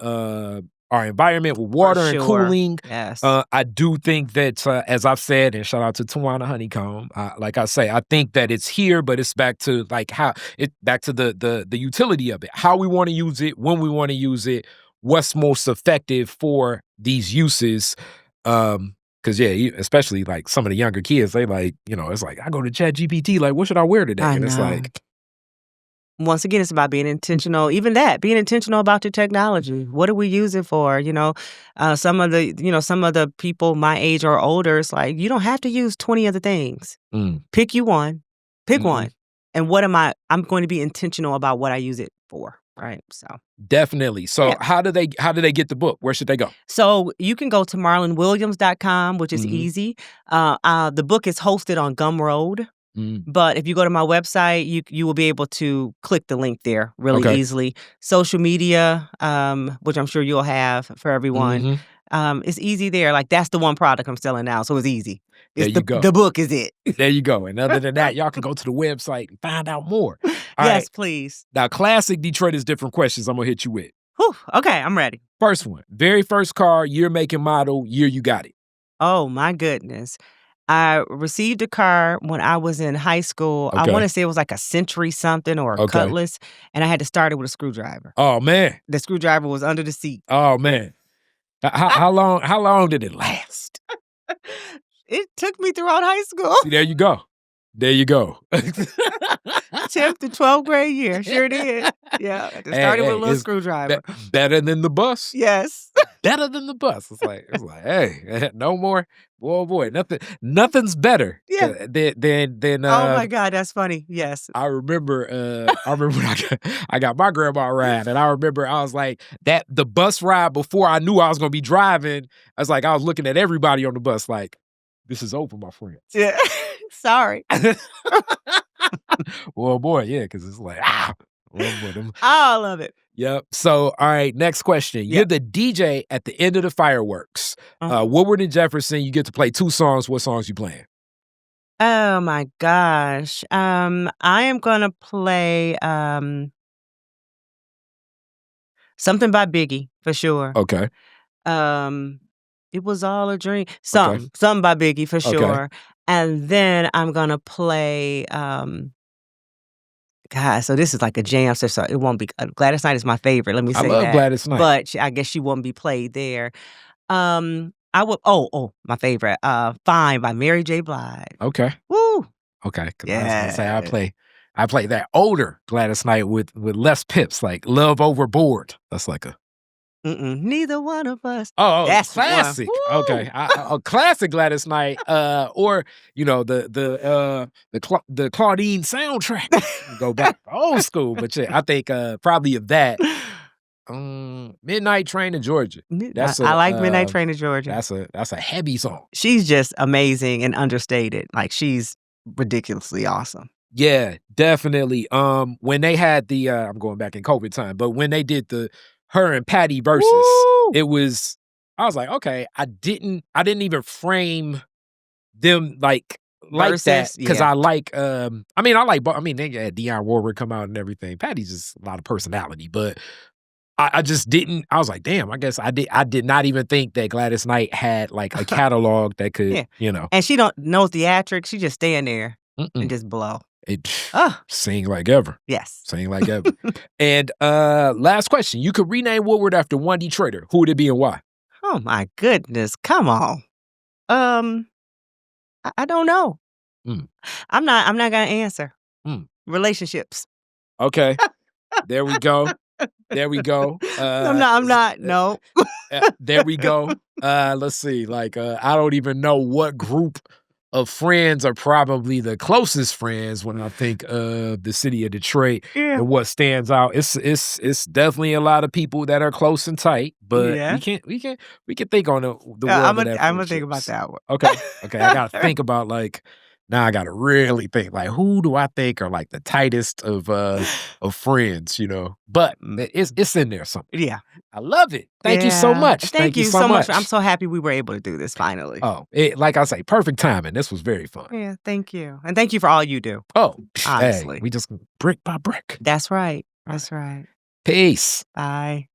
[SPEAKER 1] our environment with water and cooling.
[SPEAKER 2] Yes.
[SPEAKER 1] I do think that, as I've said, and shout out to Tawana Honeycomb, like I say, I think that it's here, but it's back to back to the utility of it, how we want to use it, when we want to use it, what's most effective for these uses. Because especially like some of the younger kids, they like, it's like, I go to ChatGPT, like, what should I wear today? And it's like,
[SPEAKER 2] once again, it's about being intentional. Even that, being intentional about your technology. What do we use it for? Some of the people my age or older, it's like, you don't have to use 20 other things. Pick you one. Pick one. And I'm going to be intentional about what I use it for. Right. So
[SPEAKER 1] definitely. So how do they get the book? Where should they go?
[SPEAKER 2] So you can go to marlinwilliams.com, which is easy. The book is hosted on Gumroad. But if you go to my website, you will be able to click the link there really easily. Social media, which I'm sure you'll have for everyone. It's easy there. Like, that's the one product I'm selling now, so it's easy.
[SPEAKER 1] There you go.
[SPEAKER 2] The book is it.
[SPEAKER 1] There you go. And other than that, y'all can go to the website and find out more. All
[SPEAKER 2] yes,
[SPEAKER 1] right.
[SPEAKER 2] please.
[SPEAKER 1] Now, classic Detroit is different questions I'm going to hit you with.
[SPEAKER 2] Whew, okay, I'm ready.
[SPEAKER 1] First one. Very first car, year, make, and model, year you got it.
[SPEAKER 2] Oh, my goodness. I received a car when I was in high school. I want to say it was like a Century something or a Cutlass, and I had to start it with a screwdriver.
[SPEAKER 1] Oh, man.
[SPEAKER 2] The screwdriver was under the seat.
[SPEAKER 1] Oh, man. How long did it last?
[SPEAKER 2] It took me throughout high school.
[SPEAKER 1] See, there you go.
[SPEAKER 2] 10th to 12th grade year. Sure did. Yeah. I started with a little screwdriver.
[SPEAKER 1] Better than the bus?
[SPEAKER 2] Yes.
[SPEAKER 1] Better than the bus. It's like, hey, no more. Boy, nothing's better.
[SPEAKER 2] Yeah.
[SPEAKER 1] Than
[SPEAKER 2] oh my God, that's funny. Yes.
[SPEAKER 1] I remember when I got my grandma ride, and I remember I was like, the bus ride before I knew I was gonna be driving, I was looking at everybody on the bus like, this is over, my friends.
[SPEAKER 2] Yeah. Sorry.
[SPEAKER 1] Well, boy, yeah, because it's like,
[SPEAKER 2] I love it.
[SPEAKER 1] Yep. So, all right, next question. You're the DJ at the end of the fireworks. Woodward and Jefferson, you get to play 2 songs. What songs you playing?
[SPEAKER 2] Oh, my gosh. I am going to play something by Biggie, for sure.
[SPEAKER 1] Okay.
[SPEAKER 2] It was all a dream. Something by Biggie, for sure. And then I'm going to play... God, so this is like a jam. So it won't be. Gladys Knight is my favorite. Let me say that.
[SPEAKER 1] I love Gladys Knight,
[SPEAKER 2] but I guess she won't be played there. I would. Oh, my favorite. "Fine" by Mary J. Blige.
[SPEAKER 1] Okay.
[SPEAKER 2] Woo.
[SPEAKER 1] Okay. Yeah. I was gonna say I play that older Gladys Knight with less pips, like "Love Overboard." That's like a
[SPEAKER 2] Neither one of us.
[SPEAKER 1] Oh,
[SPEAKER 2] That's the one.
[SPEAKER 1] classic.
[SPEAKER 2] Woo!
[SPEAKER 1] Okay, a classic Gladys Knight, or the Claudine soundtrack. Go back old school, but yeah, I think probably of that. Midnight Train to Georgia.
[SPEAKER 2] I like Midnight Train to Georgia.
[SPEAKER 1] That's a heavy song.
[SPEAKER 2] She's just amazing and understated. Like, she's ridiculously awesome.
[SPEAKER 1] Yeah, definitely. When they had the I'm going back in COVID time, but when they did her and Patty versus,
[SPEAKER 2] Woo!
[SPEAKER 1] I was like, okay, I didn't even frame them like that
[SPEAKER 2] Versus,
[SPEAKER 1] because
[SPEAKER 2] yeah.
[SPEAKER 1] I like they had Dionne Warwick come out and everything. Patty's just a lot of personality, but I just didn't. I was like, damn, I guess I did not even think that Gladys Knight had like a catalog that could,
[SPEAKER 2] Yeah. And she don't know theatrics. She just stand there and just blow.
[SPEAKER 1] Sing like ever.
[SPEAKER 2] Yes.
[SPEAKER 1] Sing like ever. And last question. You could rename Woodward after one Detroiter. Who would it be and why?
[SPEAKER 2] Oh my goodness. Come on. I don't know. I'm not gonna answer. Relationships.
[SPEAKER 1] Okay. There we go. There we go.
[SPEAKER 2] I'm not. No.
[SPEAKER 1] There we go. Let's see. Like, I don't even know what group of friends are probably the closest friends when I think of the city of Detroit and what stands out. It's definitely a lot of people that are close and tight, but we can think on the world.
[SPEAKER 2] I'm gonna think about that one.
[SPEAKER 1] Okay. I gotta think about now I gotta really think like who do I think are like the tightest of friends, But it's in there something.
[SPEAKER 2] Yeah.
[SPEAKER 1] I love it. Thank you so much.
[SPEAKER 2] Thank you so much. I'm so happy we were able to do this finally.
[SPEAKER 1] Oh, like I say, perfect timing. This was very fun.
[SPEAKER 2] Yeah, thank you. And thank you for all you do.
[SPEAKER 1] Oh,
[SPEAKER 2] honestly.
[SPEAKER 1] Hey, we just brick by brick.
[SPEAKER 2] That's right. That's right.
[SPEAKER 1] Peace.
[SPEAKER 2] Bye.